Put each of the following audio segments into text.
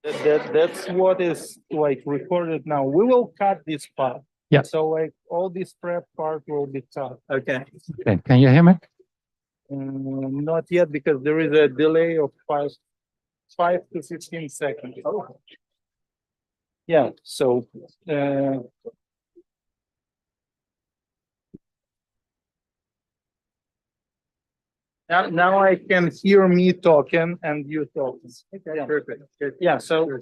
That's what is like recorded now. We will cut this part. Yeah. So like all this prep part will be cut. Okay. Okay. Can you hear me? Not yet because there is a delay of 5 to 15 seconds. Yeah. So now I can hear me talking and you talking. Okay. Yeah. Perfect. Good. Yeah. So.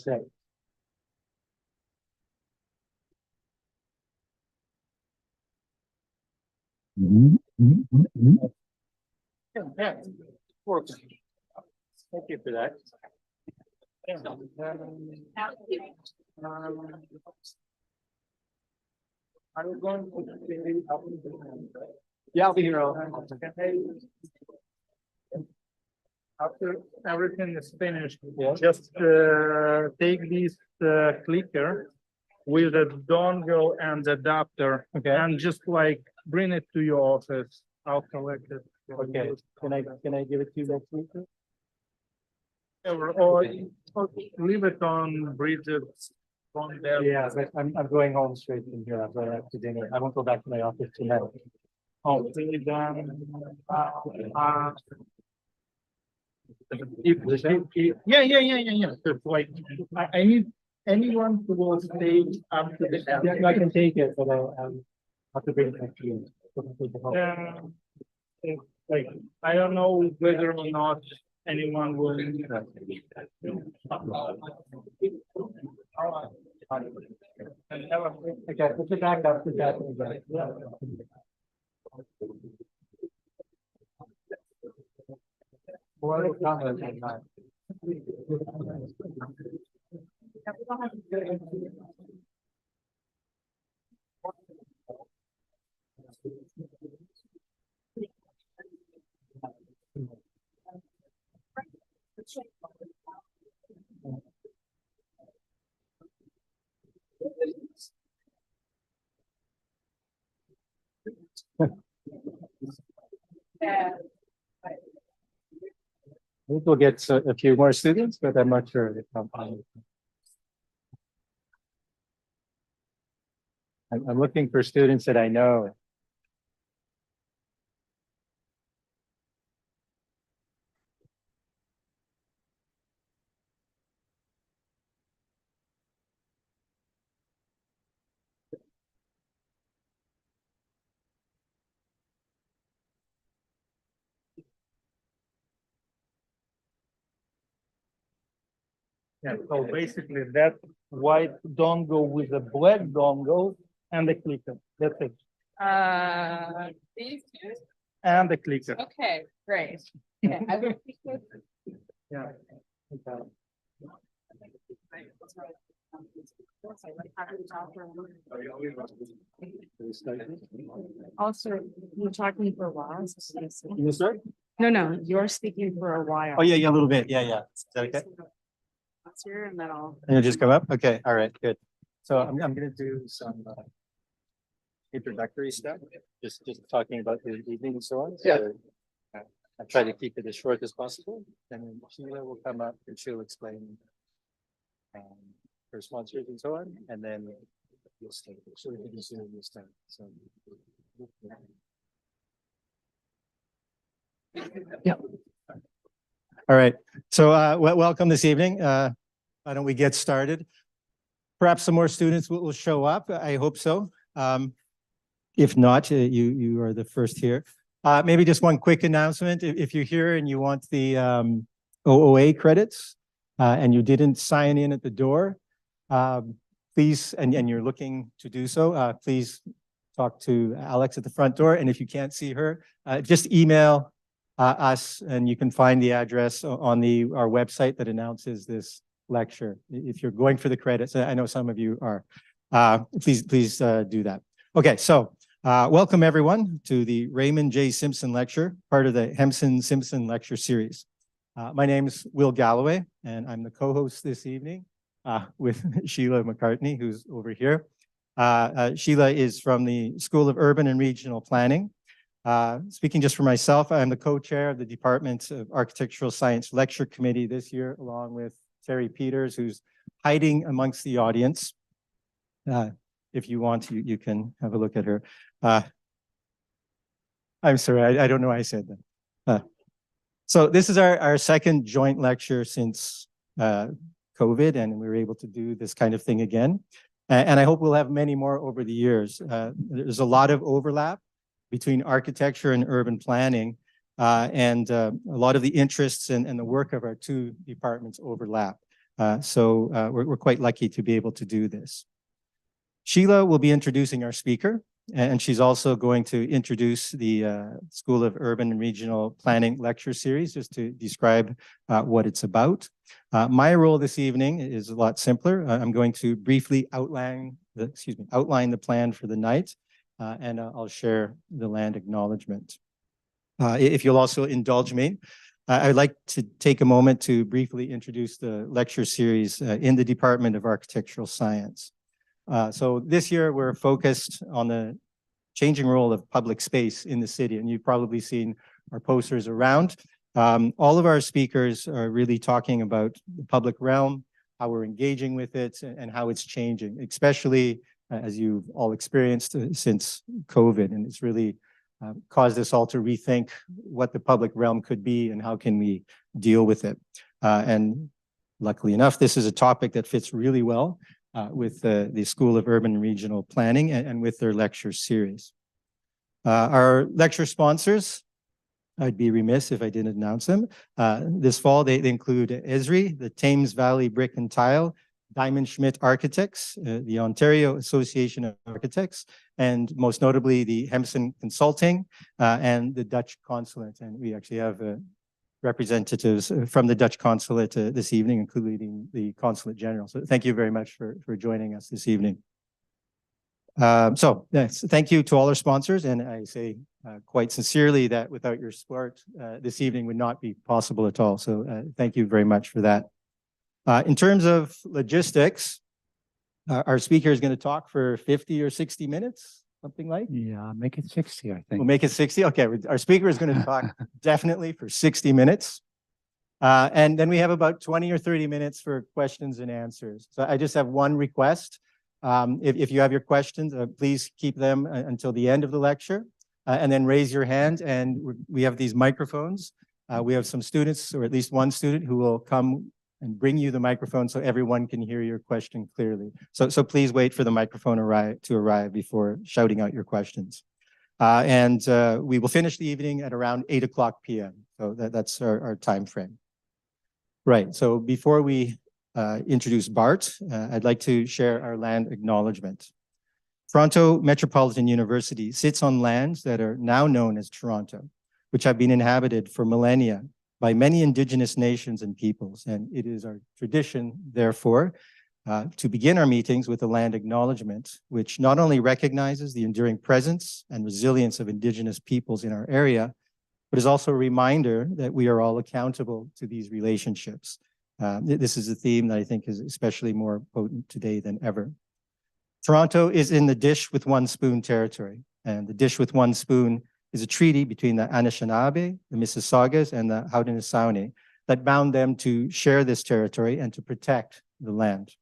Yeah, yeah, works. Thank you for that. Yeah. Are you going to? Yeah, I'll be here. After everything is finished, just take this clicker with a dongle and adapter, and just like bring it to your office. I'll collect it. Okay. Can I give it to you next week? Or leave it on Bridget's phone there. Yeah, but I'm going home straight from here. I'm going out to dinner. I won't go back to my office tonight. Oh, really done. Yeah. It's like I need anyone who will stay up to the end. Yeah, I can take it, but I'll have to bring it back to you. Like I don't know whether or not anyone will. Okay, put it back up to that. I think we'll get a few more students, but I'm not sure if I'm looking for students that I know. Yeah, so basically that white dongle with a black dongle and the clicker. That's it. These two? And the clicker. Okay, great. Yeah, I will keep it. Yeah. Okay. Also, you're talking for a while. You start? No, you're speaking for a while. Oh, yeah, a little bit. Yeah. Is that okay? That's here and then I'll. And you just come up? Okay, all right, good. So I'm gonna do some introductory stuff, just talking about the evening and so on. Yeah. So, I'll try to keep it as short as possible, and then Sheila will come up and she'll explain her sponsors and so on, and then you'll stay. So we can see you'll start. So yeah. All right. So welcome this evening. Why don't we get started? Perhaps some more students will show up. I hope so. If not, you are the first here. Maybe just one quick announcement. If you're here and you want the OOA credits and you didn't sign in at the door, please, and you're looking to do so, please talk to Alex at the front door. And if you can't see her, just email us, and you can find the address on our website that announces this lecture. If you're going for the credits, I know some of you are. Please do that. Okay, so welcome everyone to the Raymond J. Simpson Lecture, part of the Hempson-Simpson Lecture Series. My name is Will Galloway, and I'm the co-host this evening with Sheila McCartney, who's over here. Sheila is from the School of Urban and Regional Planning. Speaking just for myself, I'm the co-chair of the Department of Architectural Science Lecture Committee this year, along with Terry Peters, who's hiding amongst the audience. If you want, you can have a look at her. I'm sorry, I don't know why I said that. So this is our second joint lecture since COVID, and we were able to do this kind of thing again. And I hope we'll have many more over the years. There's a lot of overlap between architecture and urban planning, and a lot of the interests and the work of our two departments overlap. So we're quite lucky to be able to do this. Sheila will be introducing our speaker, and she's also going to introduce the School of Urban and Regional Planning lecture series, just to describe what it's about. My role this evening is a lot simpler. I'm going to briefly outline the plan for the night, and I'll share the land acknowledgement. If you'll also indulge me, I'd like to take a moment to briefly introduce the lecture series in the Department of Architectural Science. So this year we're focused on the changing role of public space in the city, and you've probably seen our posters around. All of our speakers are really talking about the public realm, how we're engaging with it, and how it's changing, especially as you've all experienced since COVID, and it's really caused us all to rethink what the public realm could be and how can we deal with it. And luckily enough, this is a topic that fits really well with the School of Urban and Regional Planning and with their lecture series. Our lecture sponsors, I'd be remiss if I didn't announce them. This fall, they include Esri, the Thames Valley Brick and Tile, Diamond Schmidt Architects, the Ontario Association of Architects, and most notably the Hempson Consulting and the Dutch Consulate. And we actually have representatives from the Dutch Consulate this evening, including the Consulate General. So thank you very much for joining us this evening. Yes, thank you to all our sponsors, and I say quite sincerely that without your support, this evening would not be possible at all. So thank you very much for that. In terms of logistics, our speaker is going to talk for 50 or 60 minutes, something like? Yeah, make it 60, I think. We'll make it 60. Okay, our speaker is going to talk definitely for 60 minutes. And then we have about 20 or 30 minutes for questions and answers. So I just have one request. If you have your questions, please keep them until the end of the lecture, and then raise your hand. And we have these microphones. We have some students, or at least one student, who will come and bring you the microphone so everyone can hear your question clearly. So please wait for the microphone to arrive before shouting out your questions. And we will finish the evening at around 8:00 p.m. So that's our time frame. Right, so before we introduce Bart, I'd like to share our land acknowledgement. Toronto Metropolitan University sits on lands that are now known as Toronto, which have been inhabited for millennia by many Indigenous nations and peoples. And it is our tradition, therefore, to begin our meetings with a land acknowledgement, which not only recognizes the enduring presence and resilience of Indigenous peoples in our area, but is also a reminder that we are all accountable to these relationships. This is a theme that I think is especially more potent today than ever. Toronto is in the dish with one spoon territory, and the dish with one spoon is a treaty between the Anishinaabe, the Mississaugas, and the Haudenosaunee that bound them to share this territory and to protect the land.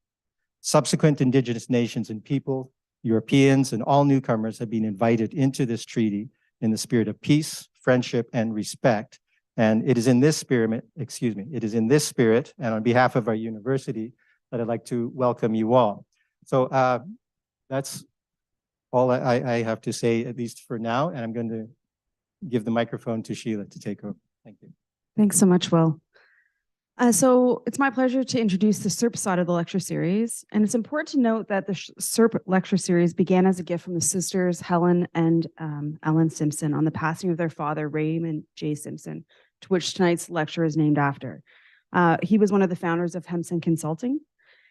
Subsequent Indigenous nations and people, Europeans, and all newcomers have been invited into this treaty in the spirit of peace, friendship, and respect. And it is in this spirit, and on behalf of our university, that I'd like to welcome you all. So that's all I have to say, at least for now, and I'm going to give the microphone to Sheila to take over. Thank you. Thanks so much, Will. So it's my pleasure to introduce the SERP side of the lecture series. And it's important to note that the SERP lecture series began as a gift from the sisters Helen and Ellen Simpson on the passing of their father, Raymond J. Simpson, to which tonight's lecture is named after. He was one of the founders of Hempson Consulting.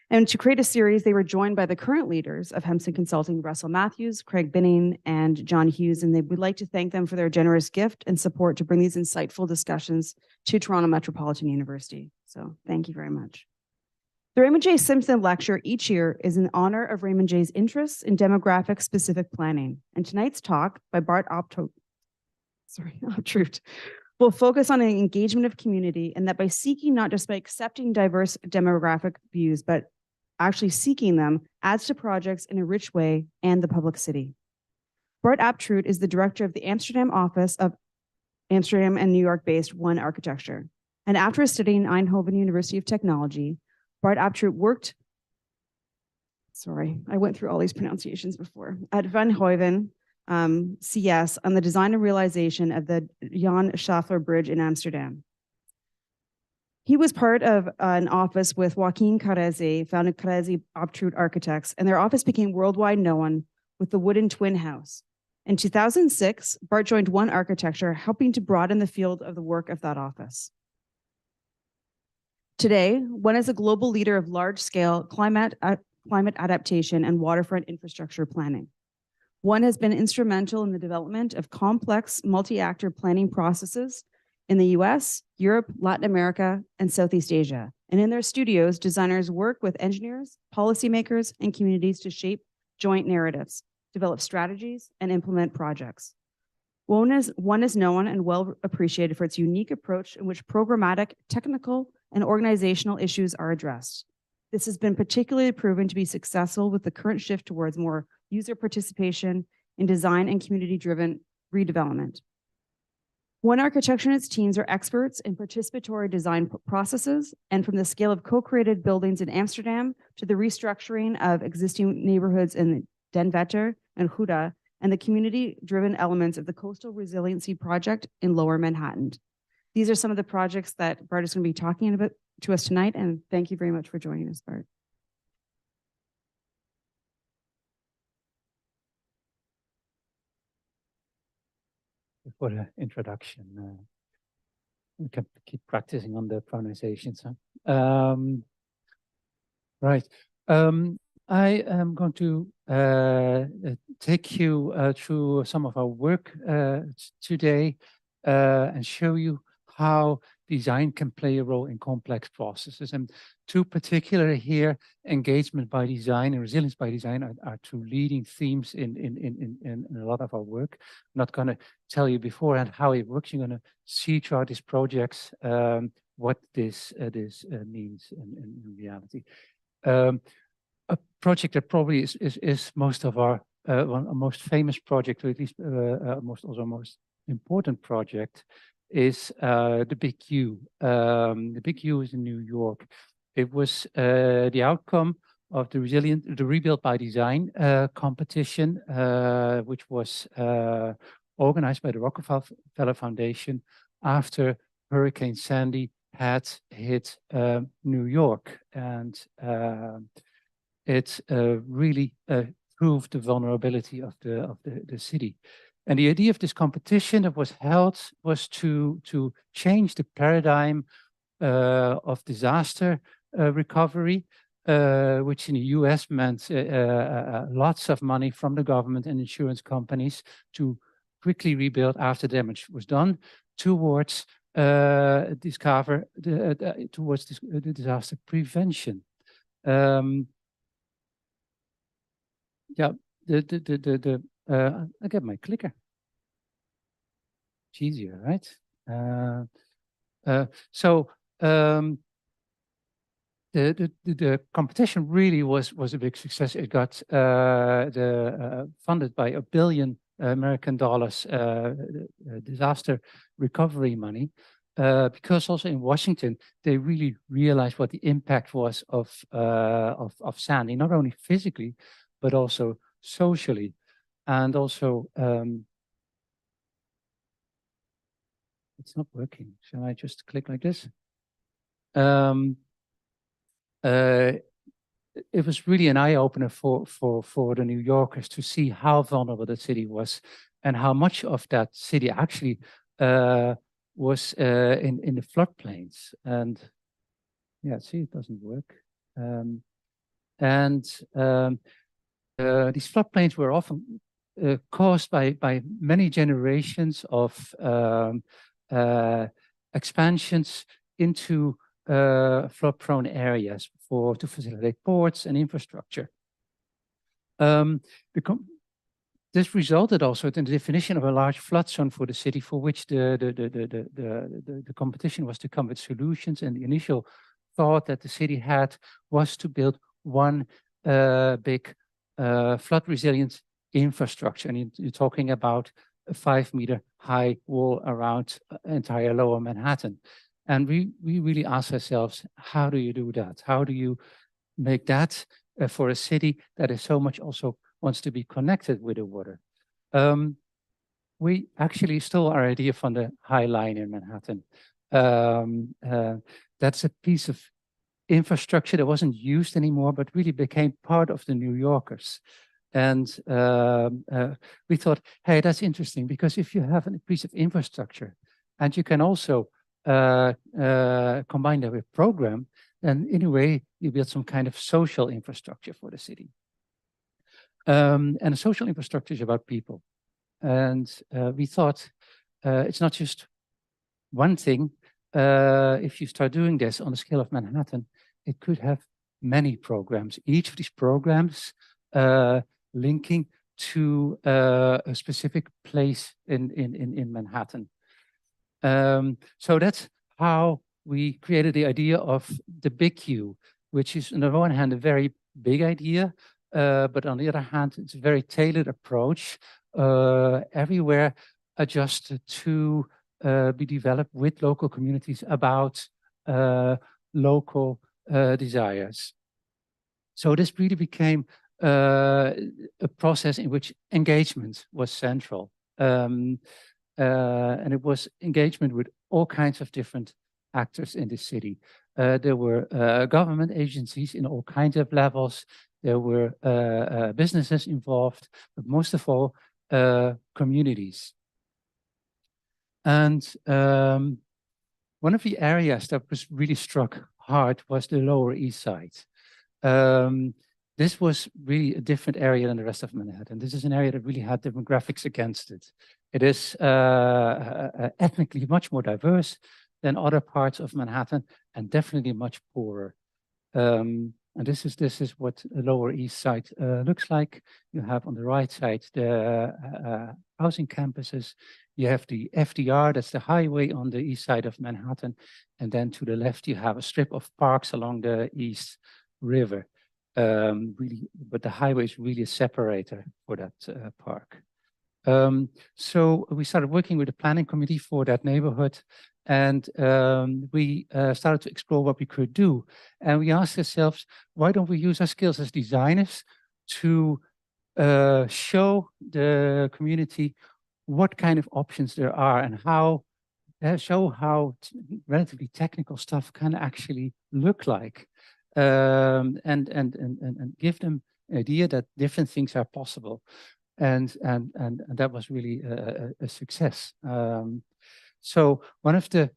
And to create a series, they were joined by the current leaders of Hempson Consulting, Russell Matthews, Craig Binning, and John Hughes, and they would like to thank them for their generous gift and support to bring these insightful discussions to Toronto Metropolitan University. So thank you very much. The Raymond J. Simpson Lecture each year is in honor of Raymond J.'s interests in demographic-specific planning. And tonight's talk by Bart Aptroot will focus on an engagement of community, and that by seeking, not just by accepting diverse demographic views, but actually seeking them, adds to projects in a rich way and the public city. Bart Aptroot is the director of the Amsterdam office of Amsterdam and New York-based One Architecture. And after studying Eindhoven University of Technology, Bart Aptroot worked, I went through all these pronunciations before, at Van Heuven, CS, on the design and realization of the Jan Schaffler Bridge in Amsterdam. He was part of an office with Joaquin Carrezi, founded Carrezi Aptroot Architects, and their office became worldwide known with the wooden twin house. In 2006, Bart joined One Architecture, helping to broaden the field of the work of that office. Today, One is a global leader of large-scale climate adaptation and waterfront infrastructure planning. One has been instrumental in the development of complex multi-actor planning processes in the US, Europe, Latin America, and Southeast Asia. And in their studios, designers work with engineers, policymakers, and communities to shape joint narratives, develop strategies, and implement projects. One is known and well appreciated for its unique approach in which programmatic, technical, and organizational issues are addressed. This has been particularly proven to be successful with the current shift towards more user participation in design and community-driven redevelopment. One Architecture and its teams are experts in participatory design processes, and from the scale of co-created buildings in Amsterdam to the restructuring of existing neighborhoods in Den Vetter and Gouda, and the community-driven elements of the Coastal Resiliency Project in Lower Manhattan. These are some of the projects that Bart is going to be talking about to us tonight, and thank you very much for joining us, Bart. For the introduction, we can keep practicing on the pronunciations. Huh? Right. I am going to take you through some of our work today and show you how design can play a role in complex processes. And two particular here, engagement by design and resilience by design are two leading themes in a lot of our work. I'm not going to tell you beforehand how it works. You're going to see throughout these projects what this means in reality. A project that probably is most of our most famous project, or at least most important project, is the Big U. The Big U is in New York. It was the outcome of the Rebuild by Design competition, which was organized by the Rockefeller Foundation after Hurricane Sandy had hit New York, and it really proved the vulnerability of the city. And the idea of this competition that was held was to change the paradigm of disaster recovery, which in the US meant lots of money from the government and insurance companies to quickly rebuild after damage was done, towards the disaster prevention. Yeah, I get my clicker. It's easier, right? The competition really was a big success. It got funded by $1 billion American disaster recovery money, because also in Washington they really realized what the impact was of Sandy, not only physically but also socially, and also it's not working. Shall I just click like this? It was really an eye-opener for the New Yorkers to see how vulnerable the city was, and how much of that city actually was in the floodplains. And yeah, see, it doesn't work. These floodplains were often caused by many generations of expansions into flood-prone areas to facilitate ports and infrastructure. this resulted also in the definition of a large flood zone for the city, for which the competition was to come with solutions. And the initial thought that the city had was to build one big flood resilient infrastructure. And you're talking about a 5-meter high wall around entire lower Manhattan. And we really asked ourselves, how do you do that? How do you make that for a city that is so much also wants to be connected with the water? We actually stole our idea from the High Line in Manhattan. That's a piece of infrastructure that wasn't used anymore, but really became part of the New Yorkers. And we thought, hey, that's interesting, because if you have a piece of infrastructure and you can also combine that with program, then in a way you build some kind of social infrastructure for the city. And a social infrastructure is about people. And we thought it's not just one thing. If you start doing this on the scale of Manhattan, it could have many programs. Each of these programs linking to a specific place in Manhattan. So that's how we created the idea of the Big Q, which is on the one hand a very big idea, but on the other hand, it's a very tailored approach, everywhere adjusted to be developed with local communities about local desires. So this really became a process in which engagement was central. And it was engagement with all kinds of different actors in the city. There were government agencies in all kinds of levels. There were businesses involved, but most of all, communities. And one of the areas that was really struck hard was the Lower East Side. This was really a different area than the rest of Manhattan. This is an area that really had demographics against it. It is ethnically much more diverse than other parts of Manhattan, and definitely much poorer. And this is what the Lower East Side looks like. You have on the right side the housing campuses. You have the FDR, that's the highway on the east side of Manhattan. And then to the left, you have a strip of parks along the East River. Really, but the highway is really a separator for that park. So we started working with the planning committee for that neighborhood, and we started to explore what we could do. And we asked ourselves, why don't we use our skills as designers to show the community what kind of options there are, and how show how relatively technical stuff can actually look like, and give them an idea that different things are possible. And that was really a success. So one of the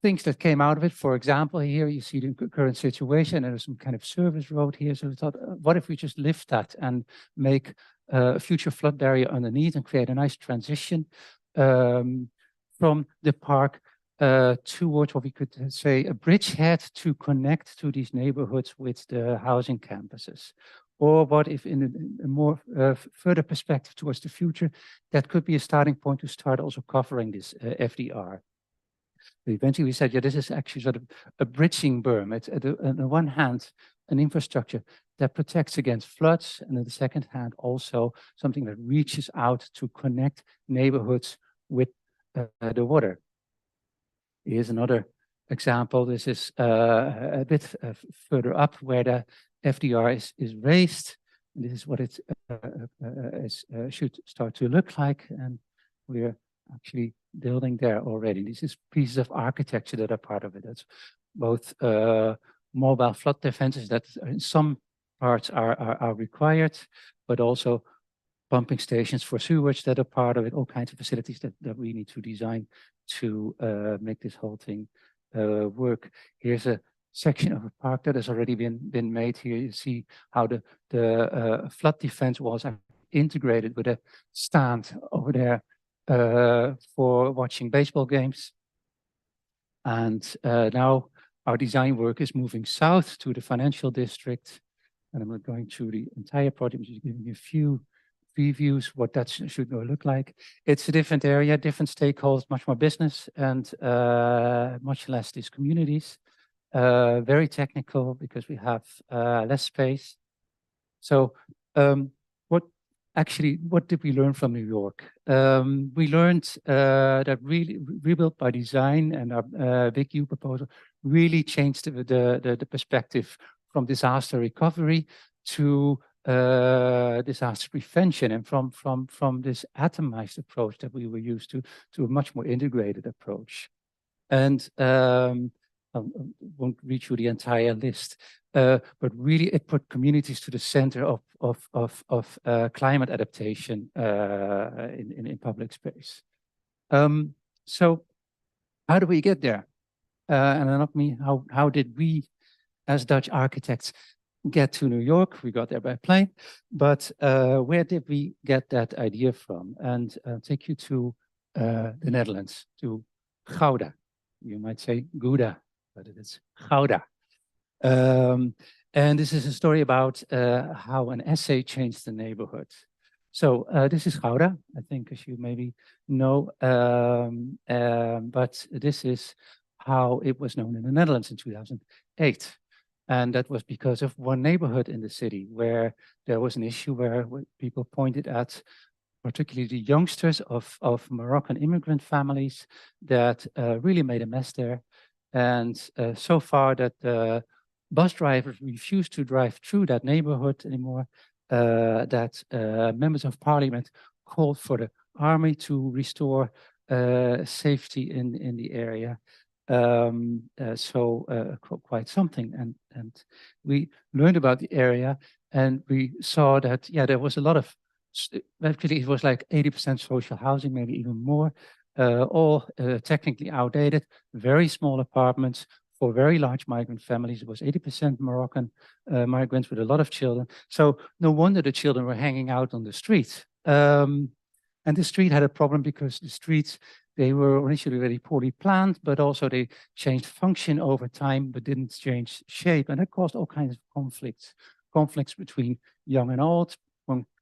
things that came out of it, for example, here you see the current situation, and there's some kind of service road here. So we thought, what if we just lift that and make a future flood barrier underneath and create a nice transition from the park towards what we could say a bridgehead to connect to these neighborhoods with the housing campuses. Or what if in a more further perspective towards the future, that could be a starting point to start also covering this FDR. But eventually we said, yeah, this is actually sort of a bridging berm. It's on the one hand, an infrastructure that protects against floods, and on the second hand, also something that reaches out to connect neighborhoods with the water. Here's another example. This is a bit further up where the FDR is raised. And this is what it should start to look like. And we're actually building there already. This is pieces of architecture that are part of it. That's both mobile flood defenses that in some parts are required, but also pumping stations for sewage that are part of it, all kinds of facilities that we need to design to make this whole thing work. Here's a section of a park that has already been made. Here you see how the flood defense walls are integrated with a stand over there for watching baseball games. And now our design work is moving south to the financial district. And I'm not going through the entire project, I'm just giving you a few previews what that should look like. It's a different area, different stakeholders, much more business and much less these communities. Very technical because we have less space. So what did we learn from New York? We learned that really rebuilt by design and our Big U proposal really changed the perspective from disaster recovery to disaster prevention, and from this atomized approach that we were used to a much more integrated approach. And I won't read you the entire list, but really it put communities to the center of climate adaptation in public space. So how do we get there? And not me, how did we as Dutch architects get to New York? We got there by plane, but where did we get that idea from? And I'll take you to the Netherlands, to Gouda. You might say Gouda, but it is Gouda. And this is a story about how an essay changed the neighborhood. So this is Gouda, I think, as you maybe know, but this is how it was known in the Netherlands in 2008. And that was because of one neighborhood in the city where there was an issue where people pointed at particularly the youngsters of Moroccan immigrant families that really made a mess there. And so far that the bus drivers refused to drive through that neighborhood anymore, that members of parliament called for the army to restore safety in the area. Quite something. And we learned about the area and we saw that, yeah, there was a lot of, actually it was like 80% social housing, maybe even more, all technically outdated, very small apartments for very large migrant families. It was 80% Moroccan migrants with a lot of children. So no wonder the children were hanging out on the street. And the street had a problem because the streets, they were initially very poorly planned, but also they changed function over time, but didn't change shape. And that caused all kinds of conflicts. Conflicts between young and old,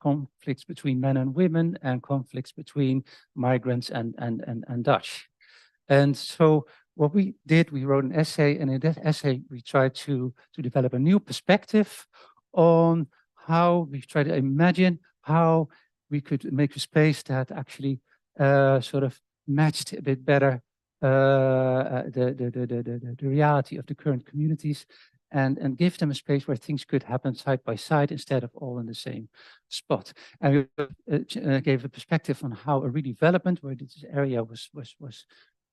conflicts between men and women, and conflicts between migrants and Dutch. And so what we did, we wrote an essay, and in that essay, we tried to develop a new perspective on how we try to imagine how we could make a space that actually sort of matched a bit better the reality of the current communities, and give them a space where things could happen side by side instead of all in the same spot. And we gave a perspective on how a redevelopment where this area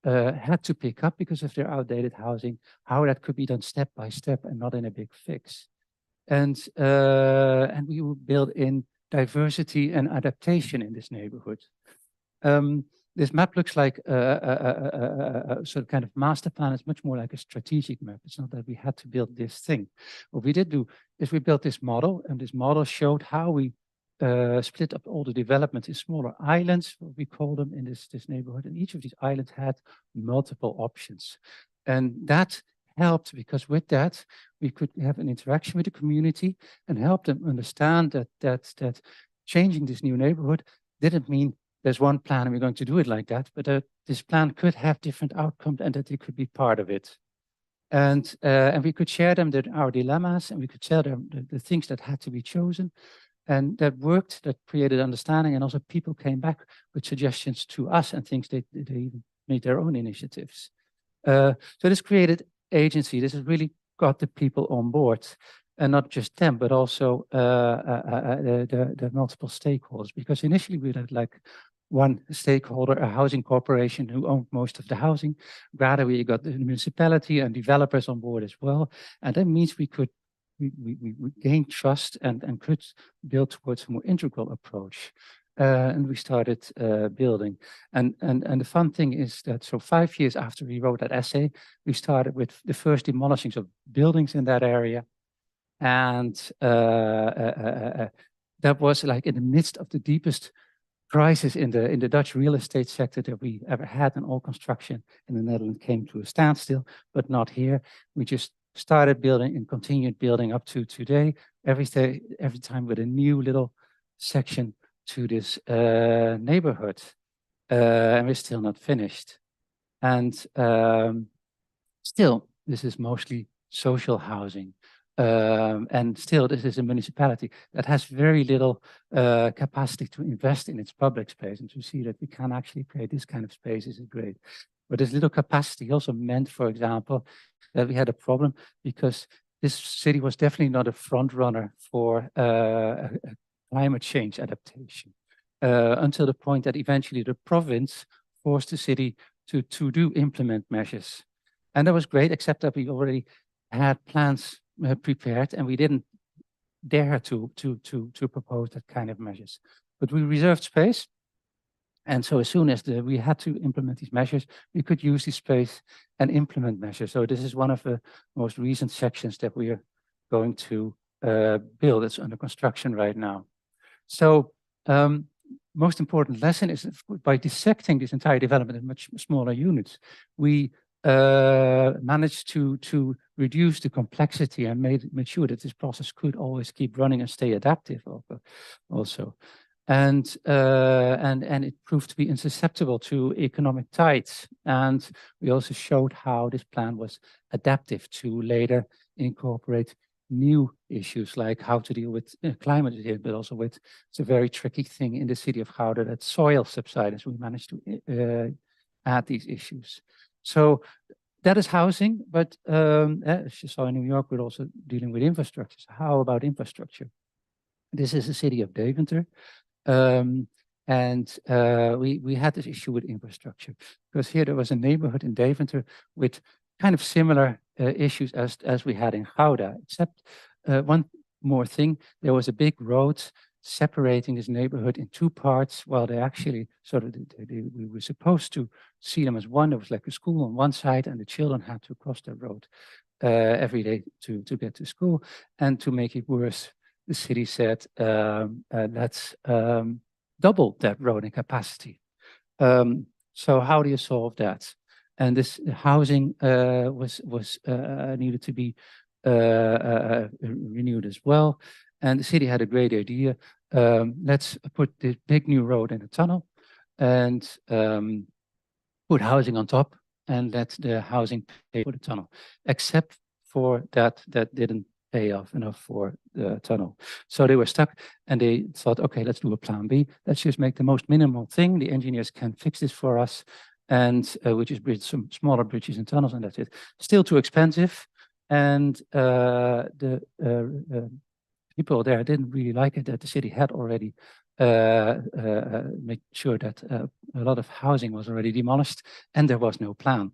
had to pick up because of their outdated housing, how that could be done step by step and not in a big fix. And we will build in diversity and adaptation in this neighborhood. This map looks like a sort of kind of master plan. It's much more like a strategic map. It's not that we had to build this thing. What we did do is we built this model, and this model showed how we split up all the development in smaller islands, what we call them in this neighborhood. And each of these islands had multiple options. And that helped because with that, we could have an interaction with the community and help them understand that changing this new neighborhood didn't mean there's one plan and we're going to do it like that, but this plan could have different outcomes and that they could be part of it. And we could share them our dilemmas, and we could share them the things that had to be chosen. And that worked, that created understanding, and also people came back with suggestions to us and things they even made their own initiatives. So this created agency. This has really got the people on board, and not just them, but also the multiple stakeholders. Because initially we had like one stakeholder, a housing corporation who owned most of the housing. Gradually we got the municipality and developers on board as well. And that means we gained trust and could build towards a more integral approach. And we started building. And the fun thing is that, so 5 years after we wrote that essay, we started with the first demolishings of buildings in that area. And that was like in the midst of the deepest crisis in the Dutch real estate sector that we ever had, and all construction in the Netherlands came to a standstill, but not here. We just started building and continued building up to today, every time with a new little section to this neighborhood, and we're still not finished. And still, this is mostly social housing. And still, this is a municipality that has very little capacity to invest in its public space. And to see that we can actually create this kind of spaces is great. But this little capacity also meant, for example, that we had a problem because this city was definitely not a front runner for a climate change adaptation until the point that eventually the province forced the city to implement measures. And that was great, except that we already had plans prepared and we didn't dare to propose that kind of measures. But we reserved space. And so as soon as we had to implement these measures, we could use this space and implement measures. So this is one of the most recent sections that we are going to build. It's under construction right now. So most important lesson is by dissecting this entire development in much smaller units, we managed to reduce the complexity and made sure that this process could always keep running and stay adaptive also. And it proved to be insusceptible to economic tides. And we also showed how this plan was adaptive to later incorporate new issues like how to deal with climate change, but also with it's a very tricky thing in the city of Gouda that soil subsidence. We managed to add these issues. So that is housing, but as you saw in New York, we're also dealing with infrastructure. So how about infrastructure? This is the city of Deventer. And we had this issue with infrastructure because here there was a neighborhood in Deventer with kind of similar issues as we had in Gouda, except one more thing, there was a big road separating this neighborhood in two parts, while they actually sort of, we were supposed to see them as one. There was like a school on one side and the children had to cross the road every day to get to school. And to make it worse, the city said, let's double that road in capacity. So how do you solve that? And this housing was needed to be renewed as well. And the city had a great idea. Let's put this big new road in a tunnel and put housing on top and let the housing pay for the tunnel. Except for that didn't pay off enough for the tunnel. So they were stuck and they thought, okay, let's do a plan B. Let's just make the most minimal thing. The engineers can fix this for us. And which is some smaller bridges and tunnels, and that's it. Still too expensive. And the people there didn't really like it that the city had already made sure that a lot of housing was already demolished and there was no plan.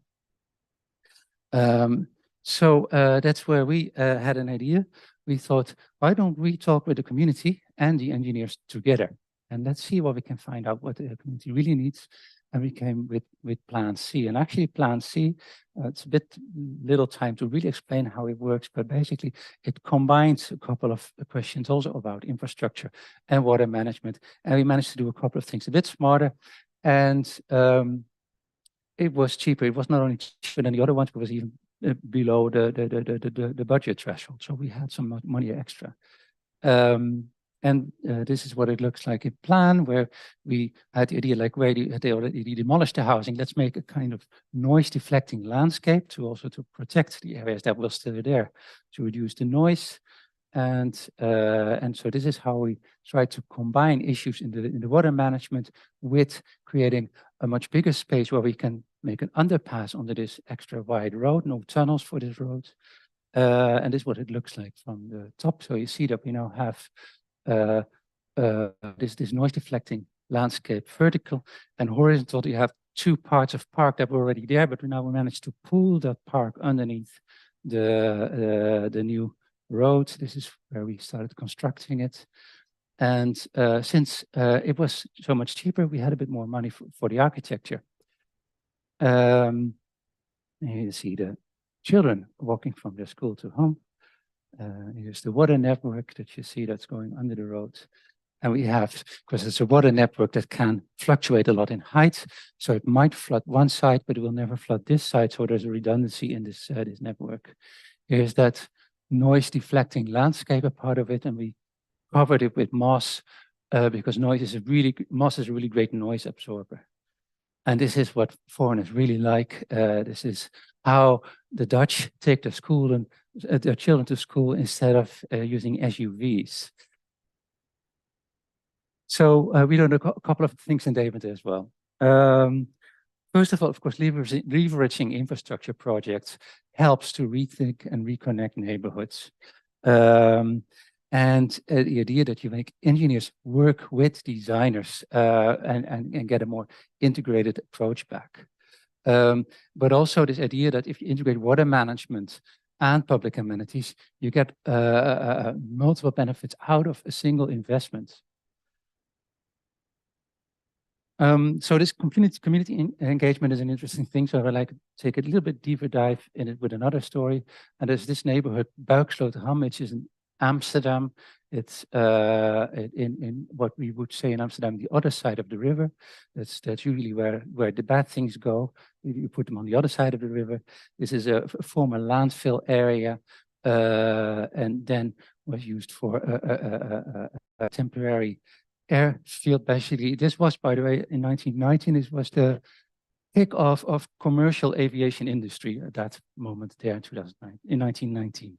So that's where we had an idea. We thought, why don't we talk with the community and the engineers together? And let's see what we can find out what the community really needs. And we came with Plan C. And actually Plan C, it's a bit little time to really explain how it works, but basically it combines a couple of questions also about infrastructure and water management. And we managed to do a couple of things a bit smarter. And it was cheaper. It was not only cheaper than the other ones, but it was even below the budget threshold. So we had some money extra. And this is what it looks like in plan, where we had the idea like where they already demolished the housing. Let's make a kind of noise deflecting landscape to also to protect the areas that were still there, to reduce the noise. And so this is how we try to combine issues in the water management with creating a much bigger space where we can make an underpass under this extra wide road, no tunnels for this road. And this is what it looks like from the top. So you see that we now have this noise deflecting landscape, vertical and horizontal. You have two parts of park that were already there, but now we managed to pull that park underneath the new road. This is where we started constructing it. And since it was so much cheaper, we had a bit more money for the architecture. You see the children walking from their school to home. Here's the water network that you see that's going under the road. And we have, because it's a water network that can fluctuate a lot in height, so it might flood one side, but it will never flood this side. So there's a redundancy in this network. Here's that noise deflecting landscape, a part of it, and we covered it with moss because moss is a really great noise absorber. And this is what foreigners really like. This is how the Dutch take their children to school instead of using SUVs. So we did a couple of things in Deventer as well. First of all, of course, leveraging infrastructure projects helps to rethink and reconnect neighborhoods. And the idea that you make engineers work with designers and get a more integrated approach back. But also this idea that if you integrate water management and public amenities, you get multiple benefits out of a single investment. So this community engagement is an interesting thing. So I'd like to take a little bit deeper dive in it with another story. And there's this neighborhood, Buiksloterham, which is in Amsterdam. It's in what we would say in Amsterdam, the other side of the river. That's usually where the bad things go. You put them on the other side of the river. This is a former landfill area, and then was used for a temporary airfield. Basically, this was, by the way, in 1919. This was the kick-off of commercial aviation industry at that moment there in 1919.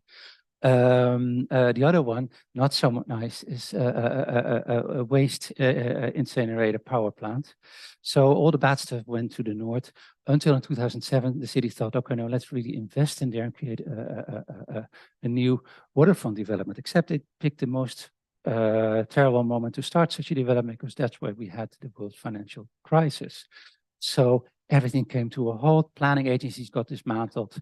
The other one, not so nice, is a waste incinerator power plant. So all the bad stuff went to the north until in 2007, the city thought, okay, no, let's really invest in there and create a new waterfront development, except it picked the most terrible moment to start such a development because that's where we had the world financial crisis. So everything came to a halt, planning agencies got dismantled,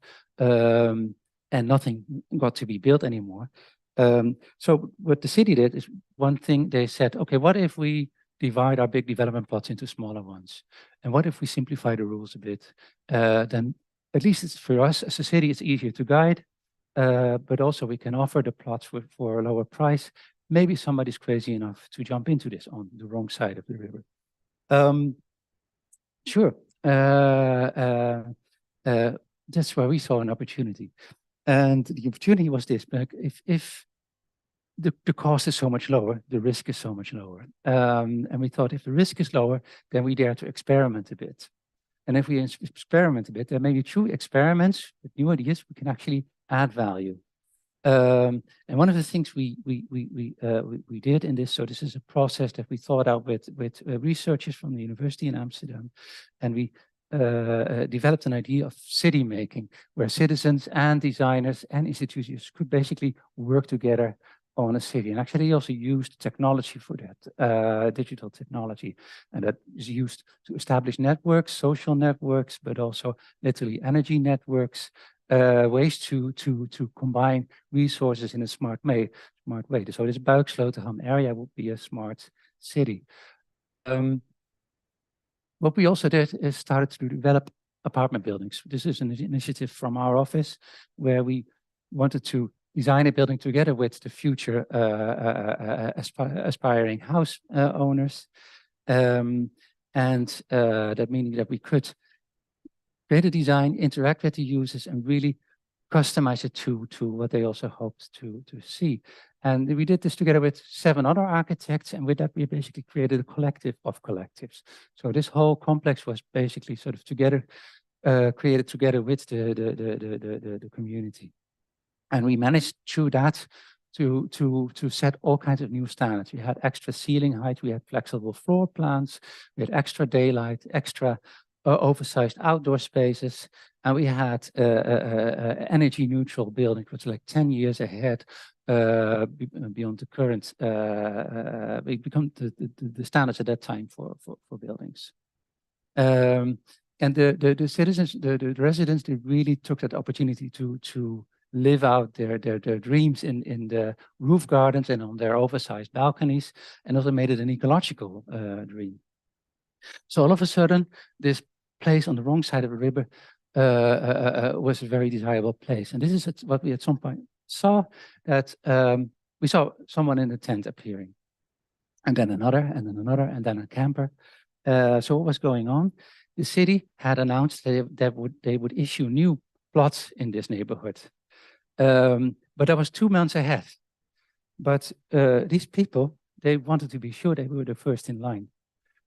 and nothing got to be built anymore. So what the city did is one thing, they said, okay, what if we divide our big development plots into smaller ones? And what if we simplify the rules a bit? Then at least it's for us as a city, it's easier to guide, but also we can offer the plots for a lower price. Maybe somebody's crazy enough to jump into this on the wrong side of the river. Sure, that's where we saw an opportunity. And the opportunity was this: if the cost is so much lower, the risk is so much lower. And we thought if the risk is lower, then we dare to experiment a bit. And if we experiment a bit, then maybe through experiments with new ideas, we can actually add value. And one of the things we did in this, so this is a process that we thought out with researchers from the university in Amsterdam, and we developed an idea of city making, where citizens and designers and institutions could basically work together on a city. And actually also used technology for that, digital technology. And that is used to establish networks, social networks, but also literally energy networks, ways to combine resources in a smart way. So this Buiksloterham area would be a smart city. What we also did is started to develop apartment buildings. This is an initiative from our office where we wanted to design a building together with the future aspiring house owners. And that meaning that we could create a design, interact with the users, and really customize it to what they also hoped to see. And we did this together with 7 other architects, and with that we basically created a collective of collectives. So this whole complex was basically sort of together, created together with the community. And we managed through that to set all kinds of new standards. We had extra ceiling height, we had flexible floor plans, we had extra daylight, extra oversized outdoor spaces, and we had energy neutral building, which was like 10 years ahead beyond the current, we become the standards at that time for buildings. And the citizens, the residents, they really took that opportunity to live out their dreams in the roof gardens and on their oversized balconies, and also made it an ecological dream. So all of a sudden, this place on the wrong side of the river was a very desirable place. And this is what we at some point saw, that we saw someone in a tent appearing, and then another, and then another, and then a camper. So what was going on? The city had announced that they would issue new plots in this neighborhood. But that was 2 months ahead. But these people, they wanted to be sure they were the first in line.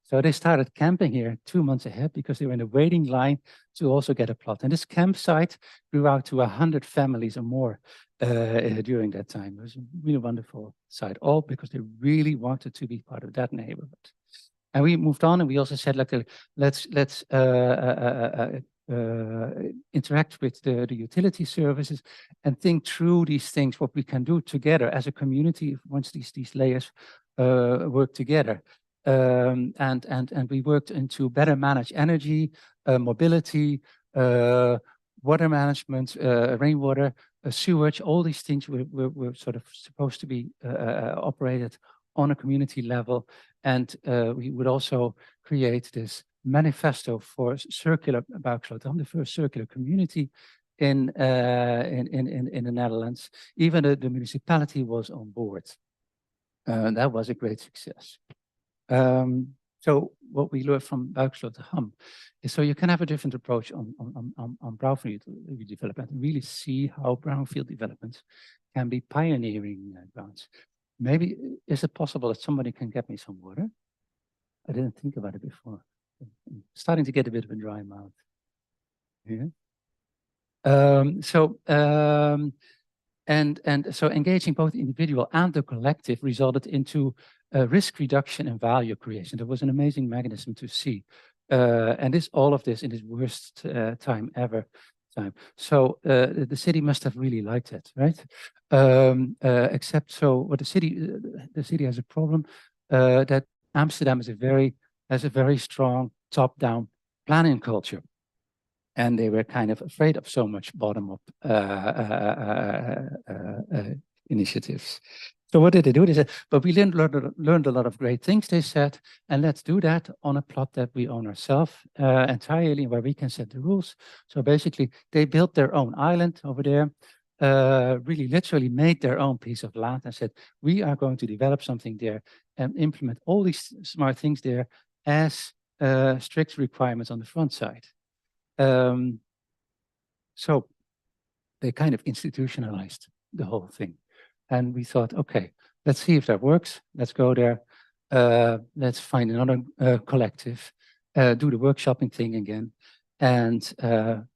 So they started camping here 2 months ahead because they were in a waiting line to also get a plot. And this campsite grew out to 100 families or more during that time. It was a really wonderful site, all because they really wanted to be part of that neighborhood. And we moved on, and we also said, like, let's interact with the utility services and think through these things, what we can do together as a community once these layers work together. And we worked into better manage energy, mobility, water management, rainwater, sewage. All these things were sort of supposed to be operated on a community level. And we would also create this manifesto for circular Buiksloterham, the first circular community in the Netherlands. Even the municipality was on board. That was a great success. So what we learned from Buiksloterham is, so you can have a different approach on brownfield development and really see how brownfield developments can be pioneering grounds. Maybe, is it possible that somebody can get me some water? I didn't think about it before. I'm starting to get a bit of a dry mouth. Yeah. And so engaging both individual and the collective resulted into risk reduction and value creation. That was an amazing mechanism to see. And all of this in this worst time ever. So the city must have really liked it, right? Except so what the city has a problem that Amsterdam has a very strong top-down planning culture. And they were kind of afraid of so much bottom-up initiatives. So what did they do? They said, but we learned a lot of great things, they said, and let's do that on a plot that we own ourselves entirely, where we can set the rules. So basically, they built their own island over there, really literally made their own piece of land and said, we are going to develop something there and implement all these smart things there as strict requirements on the front side. So they kind of institutionalized the whole thing. And we thought, okay, let's see if that works. Let's go there. Let's find another collective, do the workshopping thing again, and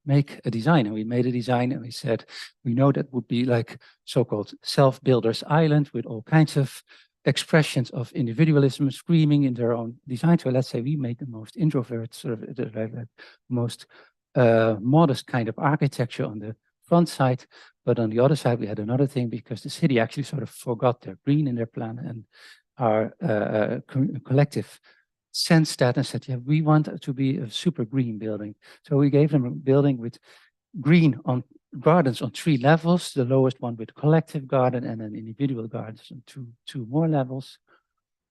make a design. And we made a design and we said, we know that would be like so-called self-builder's island with all kinds of expressions of individualism screaming in their own design. So let's say we make the most introvert, sort of the most modest kind of architecture on the front side. But on the other side, we had another thing because the city actually sort of forgot their green in their plan, and our collective sensed that and said, yeah, we want it to be a super green building. So we gave them a building with green on gardens on 3 levels, the lowest one with collective garden and then individual gardens on two more levels.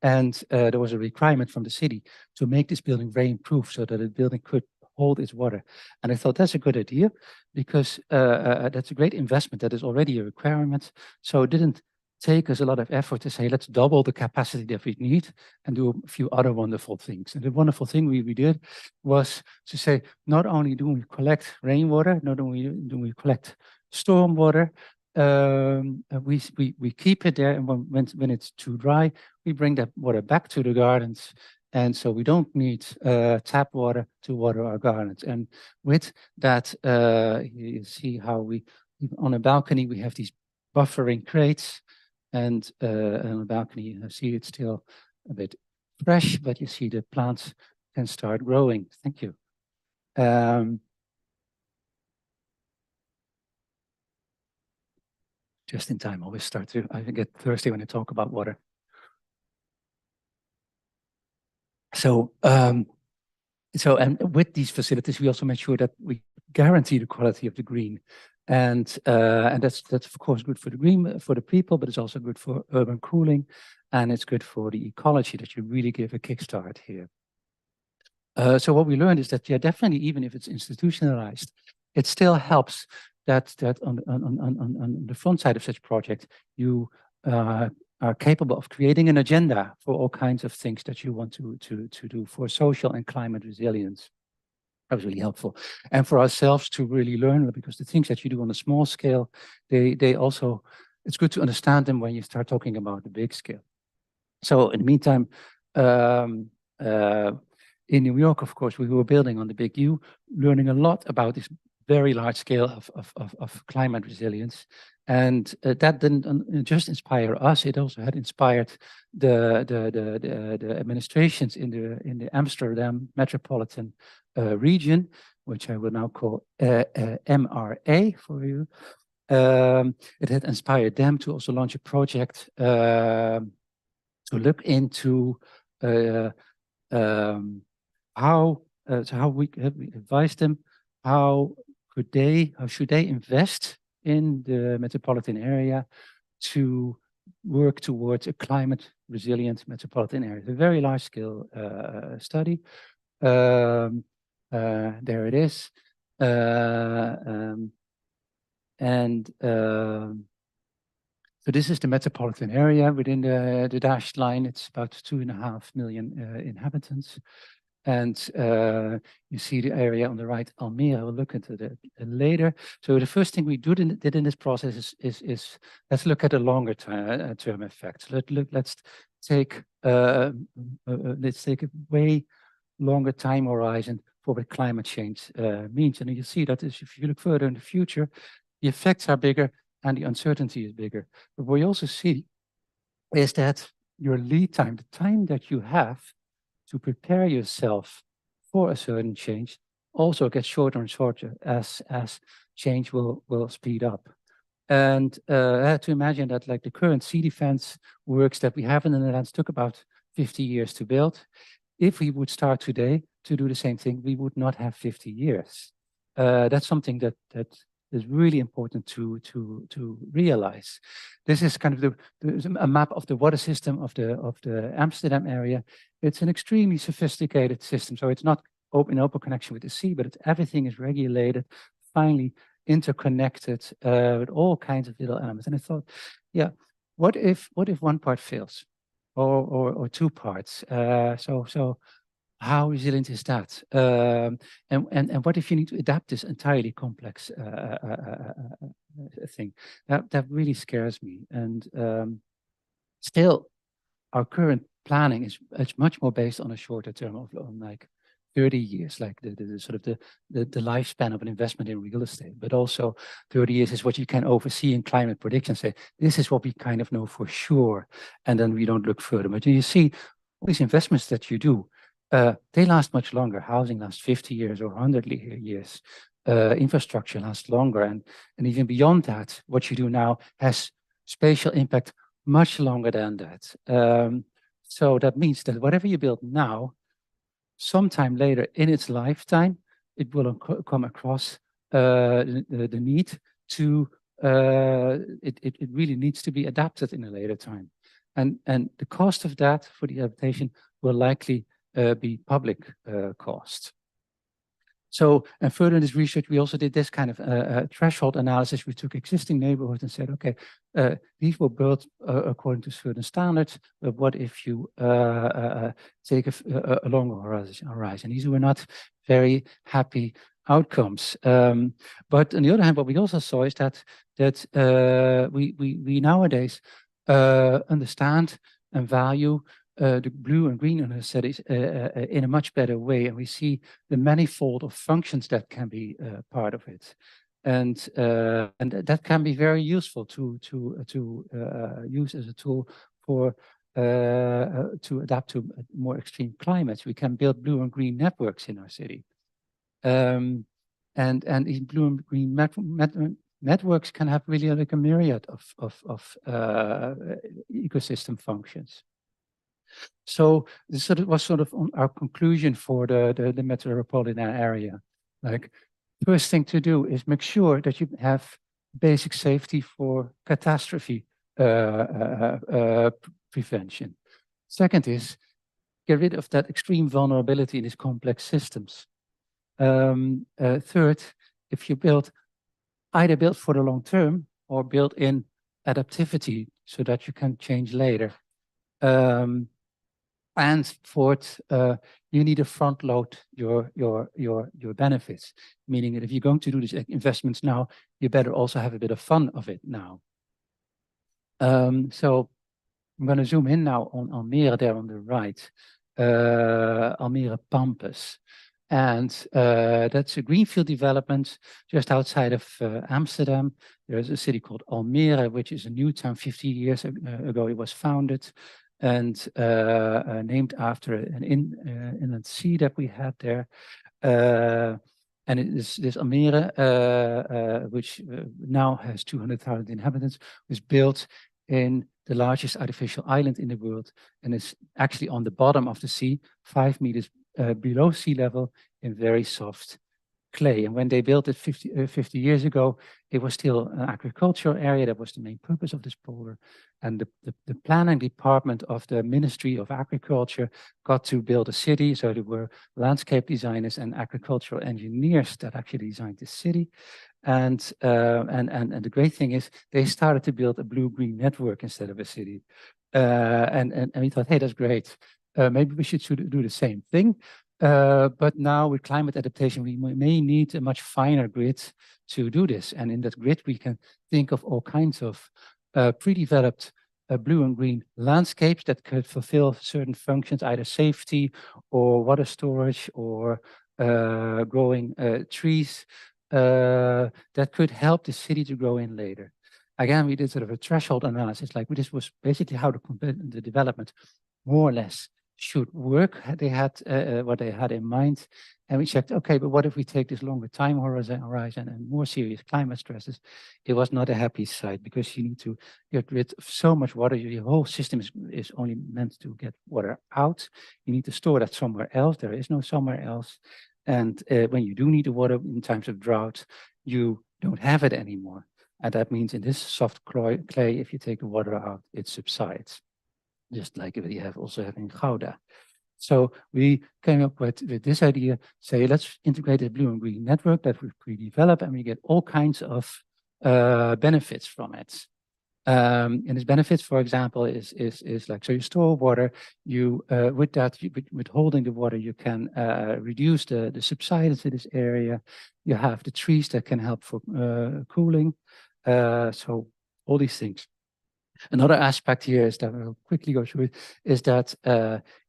And there was a requirement from the city to make this building rainproof so that the building could hold its water. And I thought that's a good idea because that's a great investment that is already a requirement. So it didn't take us a lot of effort to say, let's double the capacity that we need and do a few other wonderful things. And the wonderful thing we did was to say, not only do we collect rainwater, not only do we collect stormwater, we keep it there, and when it's too dry, we bring that water back to the gardens. And so we don't need tap water to water our gardens. And with that, you see how on a balcony, we have these buffering crates. And on the balcony, you see it's still a bit fresh, but you see the plants can start growing. Thank you. Just in time, I get thirsty when I talk about water. So, and with these facilities, we also made sure that we guarantee the quality of the green. And that's of course good for the green, for the people, but it's also good for urban cooling, and it's good for the ecology that you really give a kickstart here. So what we learned is that, yeah, definitely, even if it's institutionalized, it still helps that on the front side of such a project, you are capable of creating an agenda for all kinds of things that you want to do for social and climate resilience. That was really helpful. And for ourselves to really learn, because the things that you do on a small scale, they also, it's good to understand them when you start talking about the big scale. So in the meantime, in New York, of course, we were building on the Big U, learning a lot about this very large scale of climate resilience. And that didn't just inspire us, it also had inspired the administrations in the Amsterdam metropolitan region, which I will now call MRA for you. It had inspired them to also launch a project to look into how we advised them how should they invest in the metropolitan area to work towards a climate resilient metropolitan area. It's a very large scale study. There it is. So this is the metropolitan area within the dashed line. It's about 2.5 million inhabitants. And you see the area on the right, Almere. We'll look into that later. So the first thing we did in this process is let's look at the longer term effects. Let's take a way longer time horizon for what climate change means. And you see that if you look further in the future, the effects are bigger and the uncertainty is bigger. But what we also see is that your lead time, the time that you have to prepare yourself for a certain change, also gets shorter and shorter as change will speed up. And I had to imagine that like the current sea defense works that we have in the Netherlands took about 50 years to build. If we would start today to do the same thing, we would not have 50 years. That's something that is really important to realize. This is kind of a map of the water system of the Amsterdam area. It's an extremely sophisticated system, so it's not in open connection with the sea, but everything is regulated, finely interconnected with all kinds of little elements. And I thought, yeah, what if one part fails, or two parts? So how resilient is that? And what if you need to adapt this entirely complex thing? That really scares me. And still, our current planning is much more based on a shorter term of like 30 years, like the sort of the lifespan of an investment in real estate. But also 30 years is what you can oversee in climate prediction. Say this is what we kind of know for sure, and then we don't look further. But you see, all these investments that you do. They last much longer. Housing lasts 50 years or 100 years. Infrastructure lasts longer. And even beyond that, what you do now has spatial impact much longer than that. So that means that whatever you build now, sometime later in its lifetime, it will come across the need to, it really needs to be adapted in a later time. And the cost of that for the adaptation will likely be public cost. So, and further in this research, we also did this kind of threshold analysis. We took existing neighborhoods and said, okay, these were built according to certain standards, but what if you take a longer horizon? These were not very happy outcomes. But on the other hand, what we also saw is that we nowadays understand and value the blue and green in cities in a much better way, and we see the manifold of functions that can be part of it, and that can be very useful to use as a tool for to adapt to more extreme climates. We can build blue and green networks in our city, and these blue and green networks can have really like a myriad of ecosystem functions. So this was sort of our conclusion for the metropolitan area. Like, first thing to do is make sure that you have basic safety for catastrophe prevention. Second is get rid of that extreme vulnerability in these complex systems. Third, if you either build for the long term or build in adaptivity so that you can change later. And fourth, you need to front load your benefits, meaning that if you're going to do these investments now, you better also have a bit of fun of it now. So I'm going to zoom in now on Almere there on the right, Almere Pampas. And that's a greenfield development just outside of Amsterdam. There's a city called Almere, which is a new town. 50 years ago it was founded, and named after an inland sea that we had there. And it is this Almere, which now has 200,000 inhabitants, was built in the largest artificial island in the world, and is actually on the bottom of the sea, 5 meters below sea level, in very soft clay. And when they built it 50 years ago, it was still an agricultural area. That was the main purpose of this polder. And the planning department of the Ministry of Agriculture got to build a city. So there were landscape designers and agricultural engineers that actually designed the city. And the great thing is they started to build a blue-green network instead of a city. And we thought, hey, that's great. Maybe we should do the same thing. But now with climate adaptation, we may need a much finer grid to do this. And in that grid, we can think of all kinds of pre-developed blue and green landscapes that could fulfill certain functions, either safety or water storage or growing trees that could help the city to grow in later. Again, we did sort of a threshold analysis, like this was basically how the development more or less should work. They had what they had in mind, and we checked, okay, but what if we take this longer time horizon and more serious climate stresses? It was not a happy sight, because you need to get rid of so much water. Your whole system is only meant to get water out. You need to store that somewhere else. There is no somewhere else. And when you do need the water in times of drought, you don't have it anymore. And that means in this soft clay, if you take the water out, it subsides, just like we also have in Gouda. So we came up with this idea, say, let's integrate a blue and green network that we pre-develop, and we get all kinds of benefits from it. And its benefits, for example, is like, so you store water, you with that, with holding the water, you can reduce the subsidence in this area. You have the trees that can help for cooling. So all these things. Another aspect here is that I'll quickly go through it, is that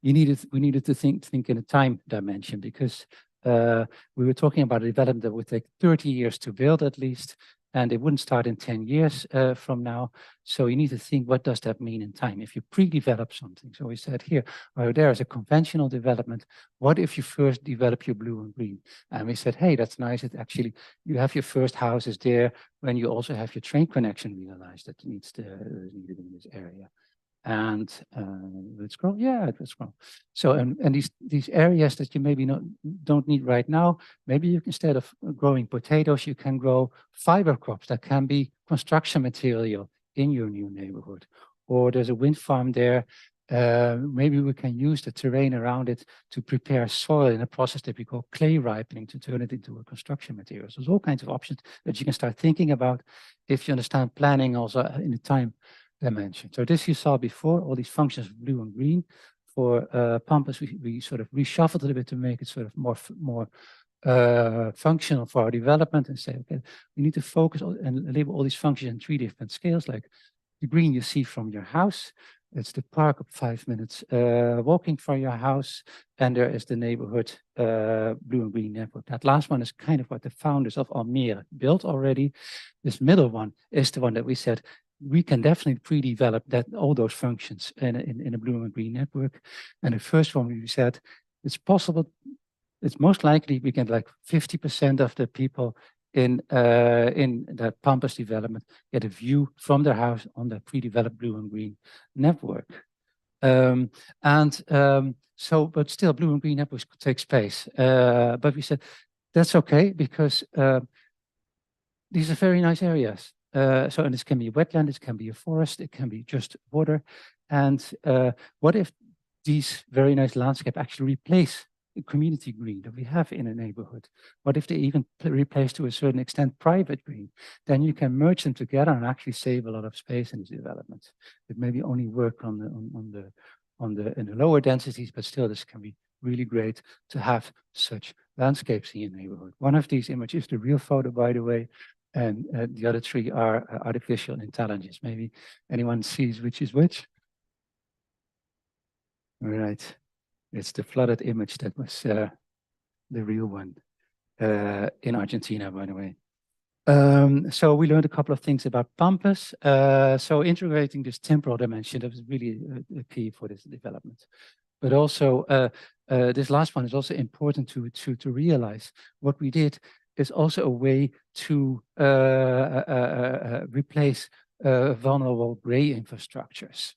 we needed to think in a time dimension, because we were talking about a development that would take 30 years to build at least, and it wouldn't start in 10 years from now. So you need to think, what does that mean in time? If you pre-develop something, so we said here, well, there is a conventional development. What if you first develop your blue and green? And we said, hey, that's nice. It actually, you have your first houses there when you also have your train connection realized that needs needed in this area. And let's scroll. Yeah, it will scroll. So and these areas that you maybe don't need right now, maybe you can, instead of growing potatoes, you can grow fiber crops that can be construction material in your new neighborhood. Or there's a wind farm there. Maybe we can use the terrain around it to prepare soil in a process that we call clay ripening to turn it into a construction material. So there's all kinds of options that you can start thinking about if you understand planning also in the time dimension. So this you saw before, all these functions of blue and green. For Pampas, we sort of reshuffled a little bit to make it sort of more functional for our development, and say, okay, we need to focus on and label all these functions in 3 different scales. Like the green you see from your house, it's the park of 5 minutes walking from your house, and there is the neighborhood blue and green network. That last one is kind of what the founders of Almere built already. This middle one is the one that we said, we can definitely pre-develop that, all those functions in a blue and green network. And the first one we said, it's possible, it's most likely we get like 50% of the people in that Pampas development get a view from their house on the pre-developed blue and green network. So, but still blue and green networks could take space. But we said, that's okay, because these are very nice areas. So, and this can be a wetland, this can be a forest, it can be just water. And what if these very nice landscape actually replace the community green that we have in a neighborhood? What if they even replace to a certain extent private green? Then you can merge them together and actually save a lot of space in this development. It maybe only work in the lower densities, but still this can be really great to have such landscapes in your neighborhood. One of these images is the real photo, by the way. And the other 3 are artificial intelligence. Maybe anyone sees which is which? All right. It's the flooded image that was the real one in Argentina, by the way. So we learned a couple of things about Pampas. So integrating this temporal dimension, that was really a key for this development. But also, this last one is also important to realize what we did is also a way to replace vulnerable gray infrastructures.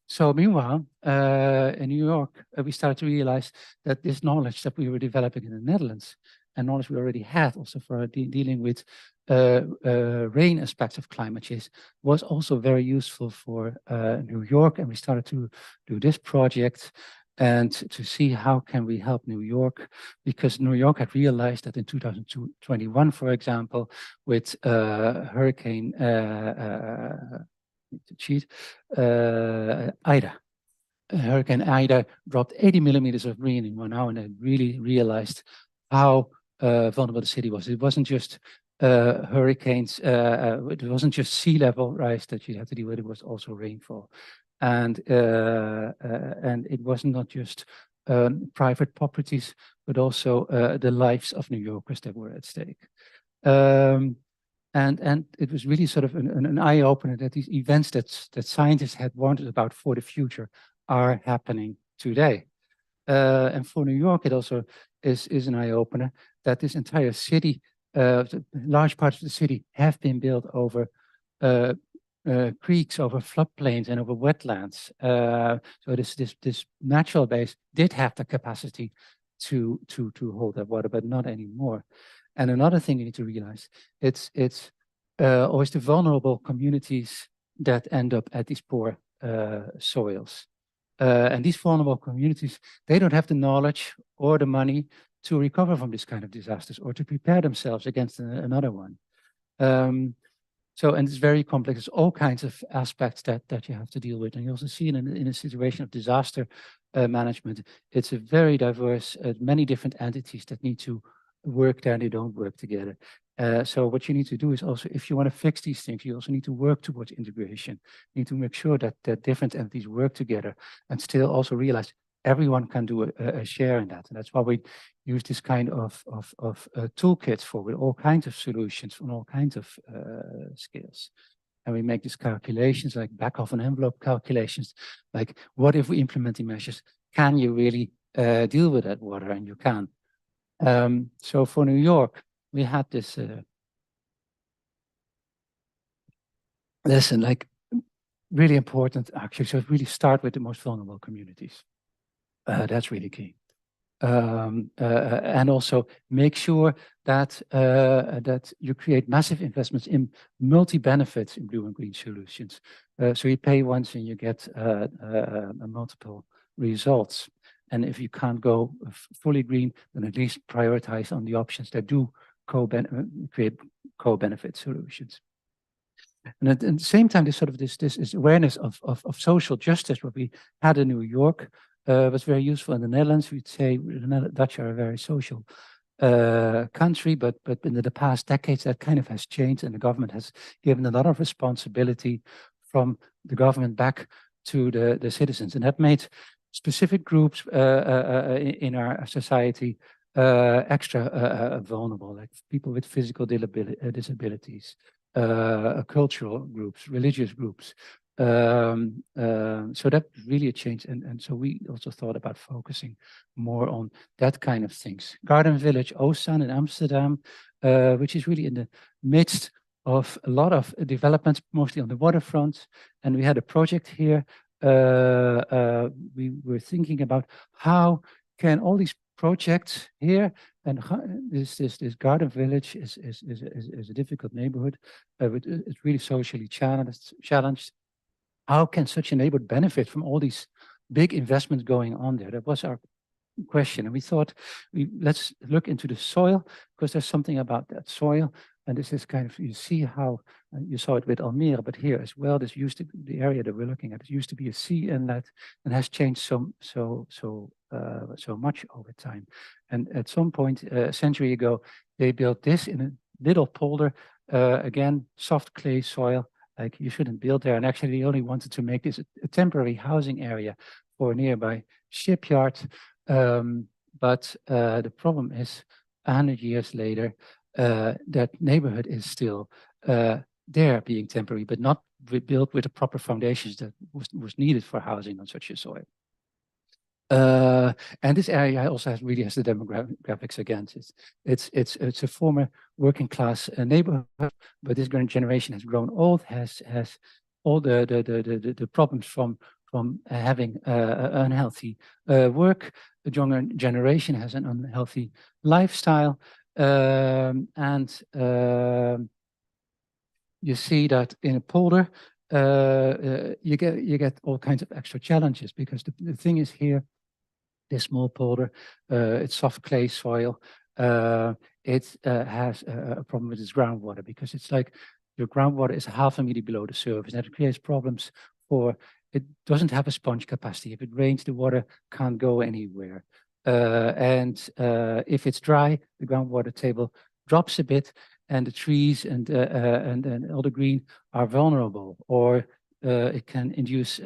So meanwhile, in New York, we started to realize that this knowledge that we were developing in the Netherlands and knowledge we already had also for dealing with rain aspects of climate change was also very useful for New York. And we started to do this project and to see how can we help New York, because New York had realized that in 2021, for example, with Hurricane Ida. Hurricane Ida dropped 80 millimeters of rain in 1 hour, and I really realized how vulnerable the city was. It wasn't just hurricanes, it wasn't just sea level rise that you had to deal with, it was also rainfall. And it was not just private properties, but also the lives of New Yorkers that were at stake. And it was really sort of an eye-opener that these events that scientists had warned about for the future are happening today. And for New York, it also is an eye-opener that this entire city, large parts of the city have been built over creeks, over floodplains, and over wetlands. So this natural base did have the capacity to hold that water, but not anymore. And another thing you need to realize, it's always the vulnerable communities that end up at these poor soils. And these vulnerable communities, they don't have the knowledge or the money to recover from this kind of disasters or to prepare themselves against another one. And it's very complex. There's all kinds of aspects that you have to deal with. And you also see in a situation of disaster management, it's a very diverse, many different entities that need to work there and they don't work together. So what you need to do is also, if you want to fix these things, you also need to work towards integration. You need to make sure that different entities work together and still also realize everyone can do a share in that. And that's why we use this kind of toolkits for with all kinds of solutions on all kinds of scales. And we make these calculations like back of an envelope calculations, like what if we implement the measures? Can you really deal with that water? And you can. So for New York, we had this lesson, like really important actually. So really start with the most vulnerable communities. That's really key. And also make sure that that you create massive investments in multi-benefits in blue and green solutions. So you pay once and you get multiple results. And if you can't go fully green, then at least prioritize on the options that do create co-benefit solutions. And at the same time, this this awareness of social justice, what we had in New York, was very useful. In the Netherlands, we'd say the Dutch are a very social country, but in the past decades, that kind of has changed, and the government has given a lot of responsibility from the government back to the citizens, and that made specific groups in our society extra vulnerable, like people with physical disabilities, cultural groups, religious groups. So that really a change, and so we also thought about focusing more on that kind of things. Garden Village Oostzaan in Amsterdam, which is really in the midst of a lot of developments, mostly on the waterfront, and we had a project here. We were thinking about how can all these projects here, and this Garden Village is a difficult neighborhood, but it's really socially challenged. How can such a neighborhood benefit from all these big investments going on there? That was our question, and we thought let's look into the soil, because there's something about that soil. And this is kind of, you see how you saw it with Almere, but here as well, this used to be the area that we're looking at. It used to be a sea inlet and has changed so much over time. And at some point, a century ago, they built this in a little polder, again, soft clay soil, like you shouldn't build there. And actually, they only wanted to make this a temporary housing area for a nearby shipyard. But the problem is, 100 years later, that neighborhood is still there, being temporary, but not built with the proper foundations that was needed for housing on such a soil. And this area also really has the demographics against it. It's a former working class neighborhood, but this generation has grown old, has all the problems from having unhealthy work. The younger generation has an unhealthy lifestyle, and you see that in a polder, you get all kinds of extra challenges, because the thing is here, this small polder, it's soft clay soil. It has a problem with its groundwater, because it's like your groundwater is 0.5 meter below the surface. That creates problems for, it doesn't have a sponge capacity. If it rains, the water can't go anywhere. And if it's dry, the groundwater table drops a bit, and the trees and all the green are vulnerable, or it can induce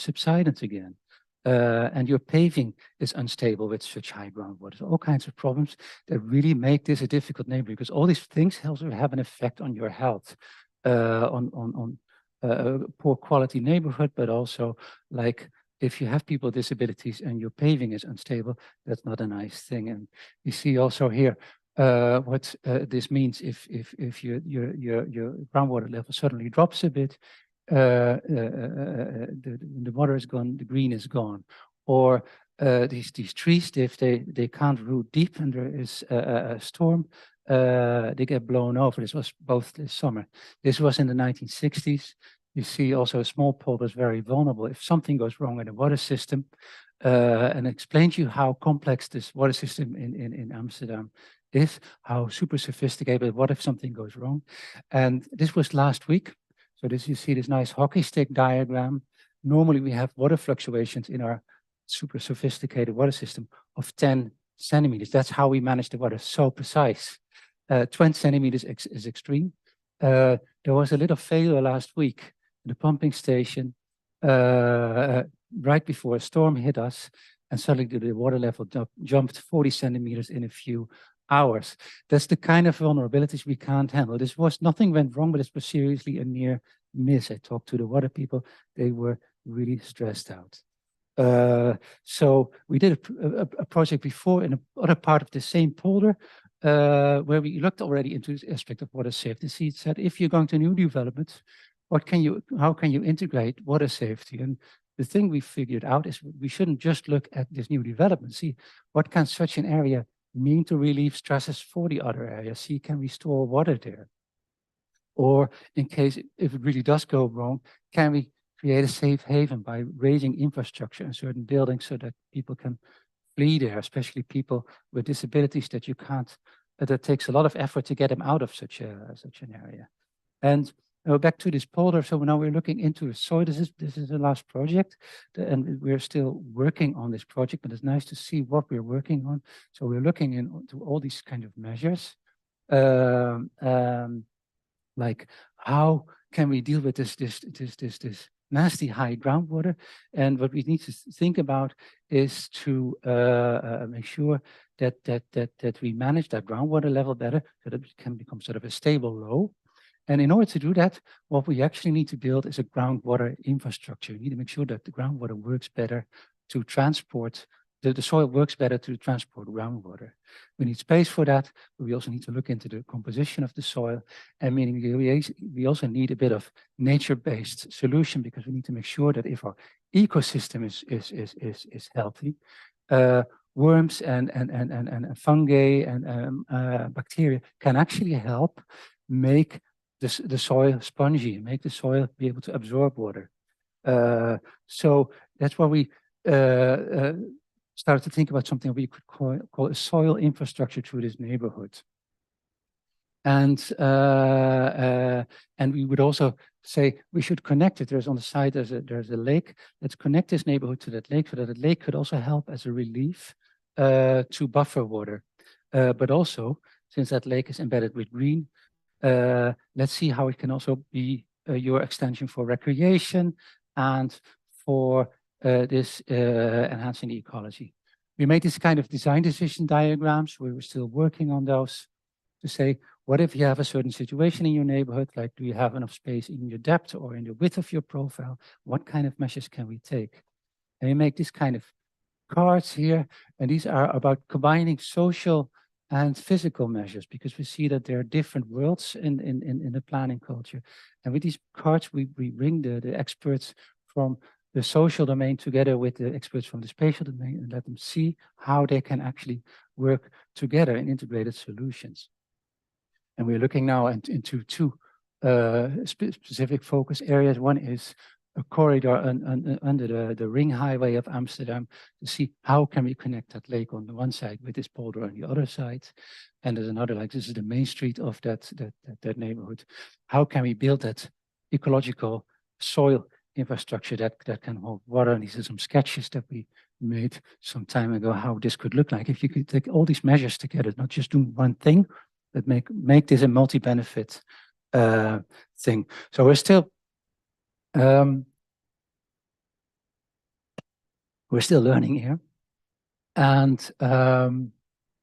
subsidence again. And your paving is unstable with such high groundwater. So all kinds of problems that really make this a difficult neighborhood, because all these things also have an effect on your health, on poor quality neighborhood, but also like if you have people with disabilities and your paving is unstable, that's not a nice thing. And you see also here what this means if your groundwater level suddenly drops a bit. The water is gone, the green is gone, or these trees, if they can't root deep and there is a storm, they get blown over. This was both this summer. This was in the 1960s. You see also a small polder is very vulnerable if something goes wrong in the water system, and explain to you how complex this water system in Amsterdam is, how super sophisticated. What if something goes wrong? And this was last week. So this, you see this nice hockey stick diagram. Normally we have water fluctuations in our super sophisticated water system of 10 centimeters. That's how we manage the water, so precise. 20 centimeters is extreme. There was a little failure last week at the pumping station right before a storm hit us, and suddenly the water level jumped 40 centimeters in a few hours. That's the kind of vulnerabilities we can't handle. This was, nothing went wrong, but it was seriously a near miss. I talked to the water people. They were really stressed out. So we did a project before in another part of the same polder, where we looked already into this aspect of water safety. See, it said, if you're going to new developments, how can you integrate water safety? And the thing we figured out is we shouldn't just look at this new development. See, what can such an area mean to relieve stresses for the other areas? See, can we store water there? Or in case if it really does go wrong, can we create a safe haven by raising infrastructure in certain buildings so that people can flee there, especially people with disabilities that you can't, that takes a lot of effort to get them out of such an area. And back to this polder. So now we're looking into soil. This is the last project, and we're still working on this project, but it's nice to see what we're working on. So we're looking into all these kind of measures, like how can we deal with this nasty high groundwater? And what we need to think about is to make sure that we manage that groundwater level better, so that it can become sort of a stable low. And in order to do that, what we actually need to build is a groundwater infrastructure. We need to make sure that the groundwater works better to transport, the soil works better to transport groundwater. We need space for that, but we also need to look into the composition of the soil, and meaning we also need a bit of nature-based solution, because we need to make sure that if our ecosystem is healthy, worms and fungi and bacteria can actually help make the soil spongy, make the soil be able to absorb water. So that's why we started to think about something we could call a soil infrastructure through this neighborhood. And we would also say we should connect it. There's on the side, there's a lake. Let's connect this neighborhood to that lake, so that the lake could also help as a relief to buffer water. But also, since that lake is embedded with green, let's see how it can also be your extension for recreation and for this enhancing the ecology. We made this kind of design decision diagrams. We were still working on those to say, what if you have a certain situation in your neighborhood, like do you have enough space in your depth or in the width of your profile? What kind of measures can we take? And we make this kind of cards here, and these are about combining social and physical measures, because we see that there are different worlds in the planning culture. And with these cards, we bring the experts from the social domain together with the experts from the spatial domain and let them see how they can actually work together in integrated solutions. And we're looking now into two specific focus areas. One is a corridor under the ring highway of Amsterdam to see how can we connect that lake on the one side with this polder on the other side. And there's another, like this is the main street of that neighborhood. How can we build that ecological soil infrastructure that can hold water? And these are some sketches that we made some time ago, how this could look like if you could take all these measures together, not just do one thing, but make this a multi-benefit thing. So we're still learning here. And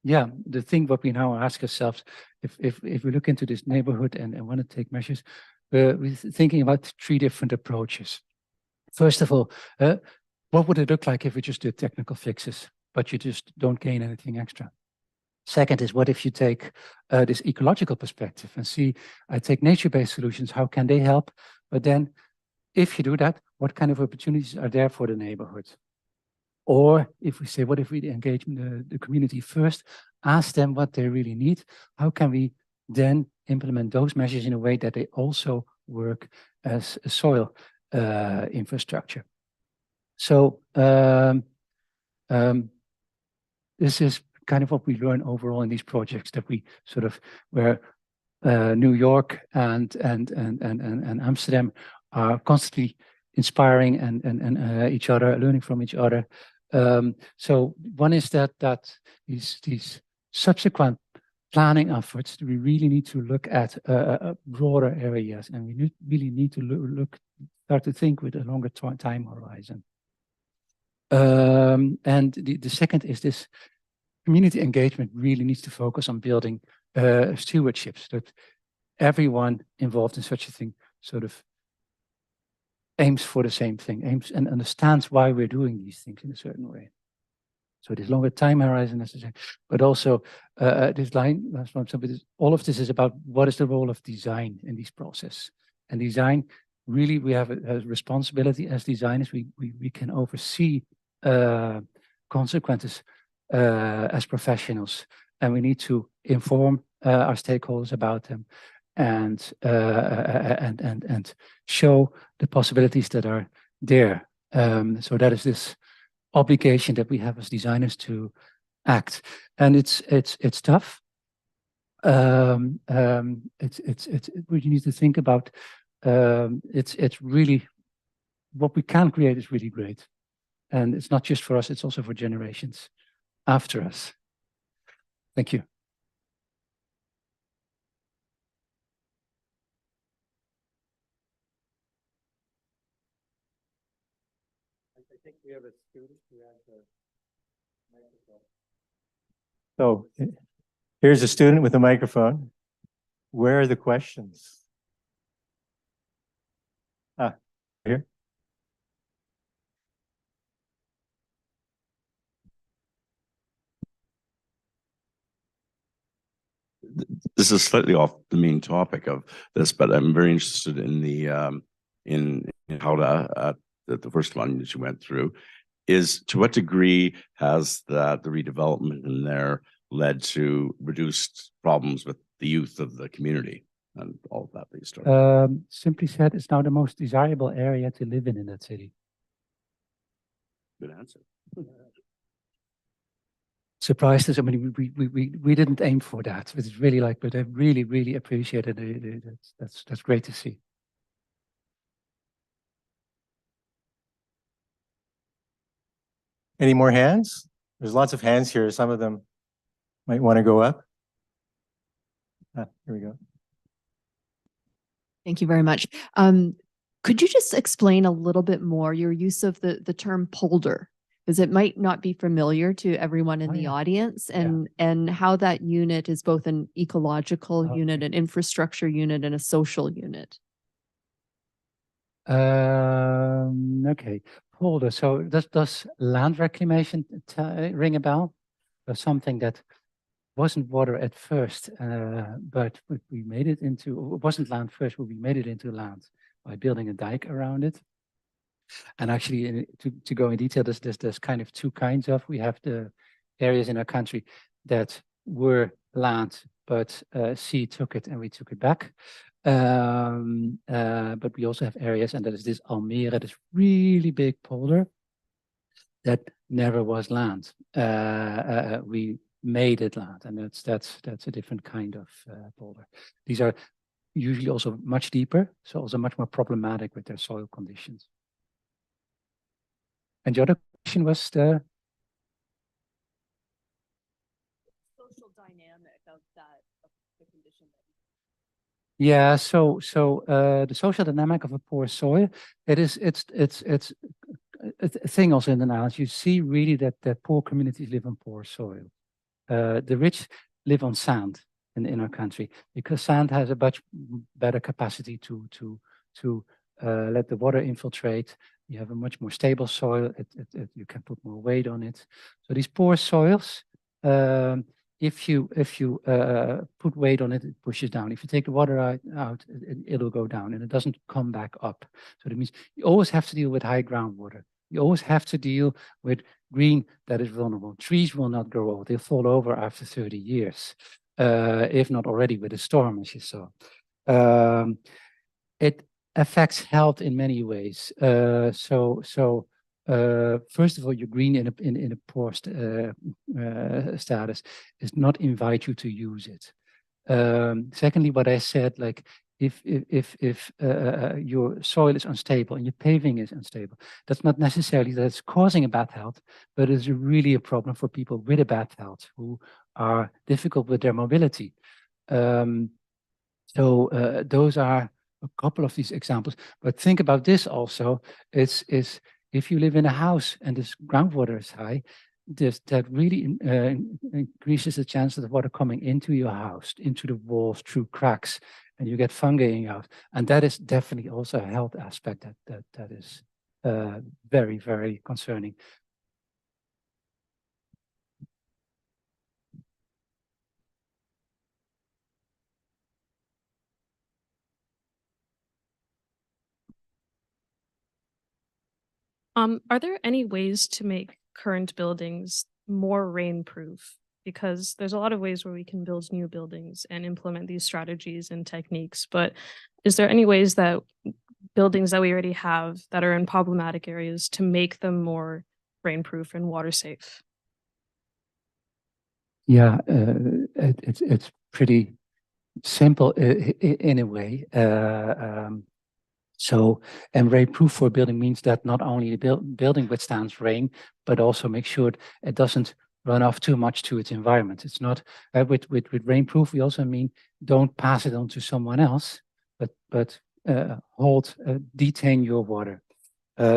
yeah, the thing what we now ask ourselves, if we look into this neighborhood and want to take measures, we're thinking about three different approaches. First of all, what would it look like if we just did technical fixes, but you just don't gain anything extra? Second is, what if you take this ecological perspective and see, I take nature-based solutions, how can they help? But then if you do that, what kind of opportunities are there for the neighborhood? Or if we say, what if we engage the community first, ask them what they really need, how can we then implement those measures in a way that they also work as a soil infrastructure? So this is kind of what we learn overall in these projects, that we sort of, where New York and Amsterdam are constantly inspiring and each other, learning from each other. So one is that these subsequent planning efforts, we really need to look at broader areas, and we really need to start to think with a longer time horizon. And the second is this community engagement really needs to focus on building stewardships, that everyone involved in such a thing sort of aims for the same thing, aims and understands why we're doing these things in a certain way. So this longer time horizon necessary, but also this line, last one, all of this is about what is the role of design in this process. And design, really, we have a responsibility as designers. We can oversee consequences as professionals, and we need to inform our stakeholders about them and show the possibilities that are there. So that is this obligation that we have as designers to act, and it's tough. It's we need to think about. It's really what we can create is really great, and it's not just for us; it's also for generations after us. Thank you. I think we have a student who has a microphone. So here's a student with a microphone. Where are the questions? Here. This is slightly off the main topic of this, but I'm very interested in the in how the first one that you went through is, to what degree has the redevelopment in there led to reduced problems with the youth of the community and all of that you started? Simply said, it's now the most desirable area to live in that city. Good answer. Surprised us. I mean, we didn't aim for that. It's really like, but I really appreciated it. That's great to see. Any more hands? There's lots of hands here. Some of them might want to go up. Here we go. Thank you very much. Could you just explain a little bit more your use of the term polder? Because it might not be familiar to everyone in the audience, and how that unit is both an ecological unit, an infrastructure unit, and a social unit. Okay, polder. So does land reclamation ring a bell? Or something that wasn't water at first, but we made it into, it wasn't land first, but we made it into land by building a dike around it. And actually, to go in detail, there's kind of two kinds of. We have the areas in our country that were land, but sea took it and we took it back. But we also have areas, and that is this Almere, this really big polder that never was land. We made it land, and that's a different kind of polder. These are usually also much deeper, so also much more problematic with their soil conditions. And the other question was the Social dynamic of that, of the condition. Yeah, so the social dynamic of a poor soil, it's a thing also in the Netherlands. You see really that poor communities live on poor soil. The rich live on sand in our country, because sand has a much better capacity to let the water infiltrate. You have a much more stable soil. You can put more weight on it. So these poor soils, if you put weight on it, it pushes down. If you take the water out, it'll go down and it doesn't come back up. So that means you always have to deal with high groundwater. You always have to deal with green that is vulnerable. Trees will not grow old. They'll fall over after 30 years, if not already with a storm, as you saw. It affects health in many ways. First of all, you're green in a poor status does not invite you to use it. Secondly, what I said, like if your soil is unstable and your paving is unstable, that's not necessarily that it's causing a bad health, but it's really a problem for people with a bad health who are difficult with their mobility. Those are a couple of these examples, but think about this also, is if you live in a house and this groundwater is high, that really increases the chance of the water coming into your house, into the walls, through cracks, and you get fungi out. And that is definitely also a health aspect that is very, very concerning. Are there any ways to make current buildings more rainproof? Because there's a lot of ways where we can build new buildings and implement these strategies and techniques, but is there any ways that buildings that we already have that are in problematic areas to make them more rainproof and water safe? Yeah, it's pretty simple in a way. And rainproof for a building means that not only the building withstands rain, but also make sure it doesn't run off too much to its environment. It's not with rainproof. We also mean don't pass it on to someone else, but detain your water.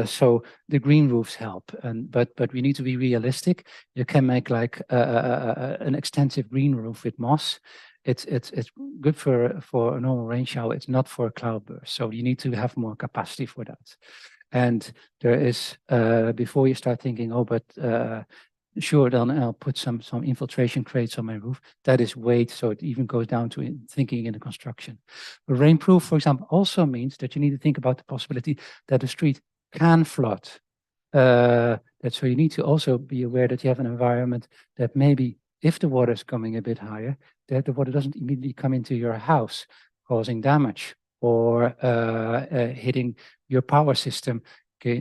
So the green roofs help, but we need to be realistic. You can make like an extensive green roof with moss. It's good for a normal rain shower. It's not for a cloudburst. So you need to have more capacity for that. And there is before you start thinking, oh, but sure, then I'll put some infiltration crates on my roof. That is weight, so it even goes down to thinking in the construction. But rainproof, for example, also means that you need to think about the possibility that the street can flood. So you need to also be aware that you have an environment that maybe if the water is coming a bit higher, that the water doesn't immediately come into your house, causing damage or hitting your power system,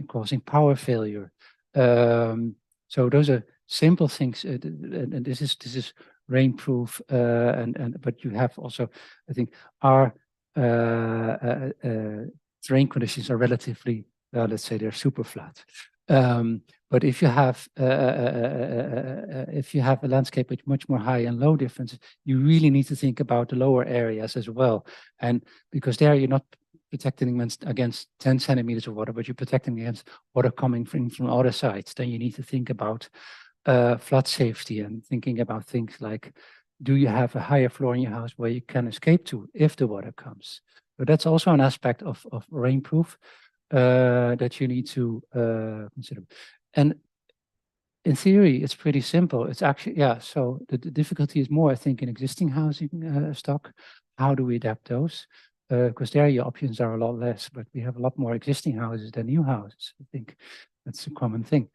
causing power failure. So those are simple things, and this is rainproof. But you have also, I think, our terrain conditions are relatively, let's say, they're super flat. But if you have a landscape with much more high and low differences, you really need to think about the lower areas as well. And because there you're not protecting against 10 centimeters of water, but you're protecting against water coming from other sides. Then you need to think about flood safety and thinking about things like, do you have a higher floor in your house where you can escape to if the water comes? So that's also an aspect of rainproof that you need to consider. And in theory, it's pretty simple. It's actually, yeah, so the difficulty is more, I think, in existing housing stock. How do we adapt those? Because there your options are a lot less, but we have a lot more existing houses than new houses. I think that's a common thing.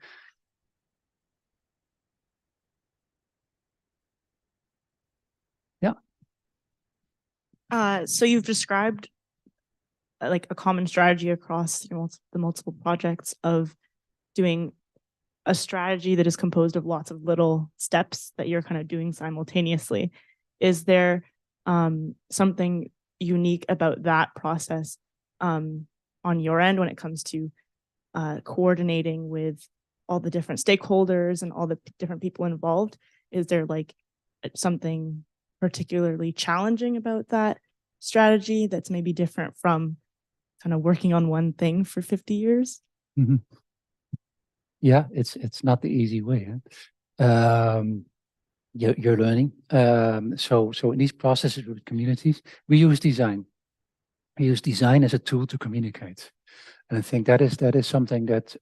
So you've described like a common strategy across the multiple projects of doing a strategy that is composed of lots of little steps that you're kind of doing simultaneously. Is there something unique about that process on your end when it comes to coordinating with all the different stakeholders and all the different people involved? Is there like something particularly challenging about that strategy that's maybe different from kind of working on one thing for 50 years? Mm-hmm. Yeah, it's not the easy way. Huh? You're learning. So in these processes with communities, we use design. We use design as a tool to communicate. And I think that is something that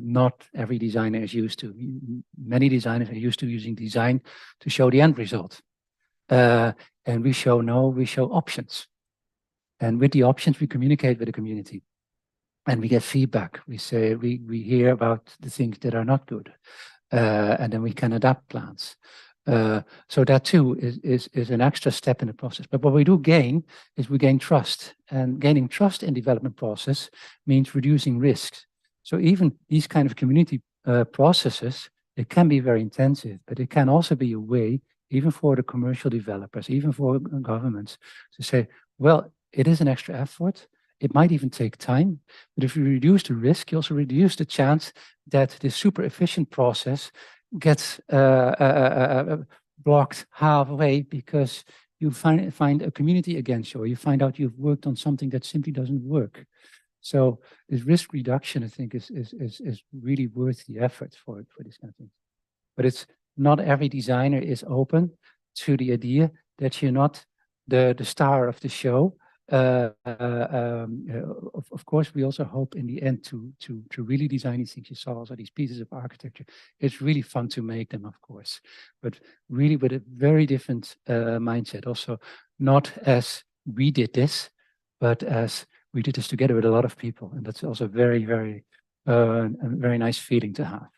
not every designer is used to. Many designers are used to using design to show the end result. And we show options. And with the options, we communicate with the community. And we get feedback. We say, we hear about the things that are not good. And then we can adapt plans. So that too is an extra step in the process. But what we do gain is we gain trust. And gaining trust in development process means reducing risks. So even these kind of community processes, it can be very intensive, but it can also be a way, even for the commercial developers, even for governments, to say, well, it is an extra effort. It might even take time, but if you reduce the risk, you also reduce the chance that this super efficient process gets blocked halfway because you find a community against you, or you find out you've worked on something that simply doesn't work. So this risk reduction, I think, is really worth the effort for this kind of thing. But it's not every designer is open to the idea that you're not the star of the show. Of course, we also hope in the end to really design these things. You saw also these pieces of architecture. It's really fun to make them, of course, but really with a very different mindset. Also, not as we did this, but as we did this together with a lot of people, and that's also very, very, a very nice feeling to have.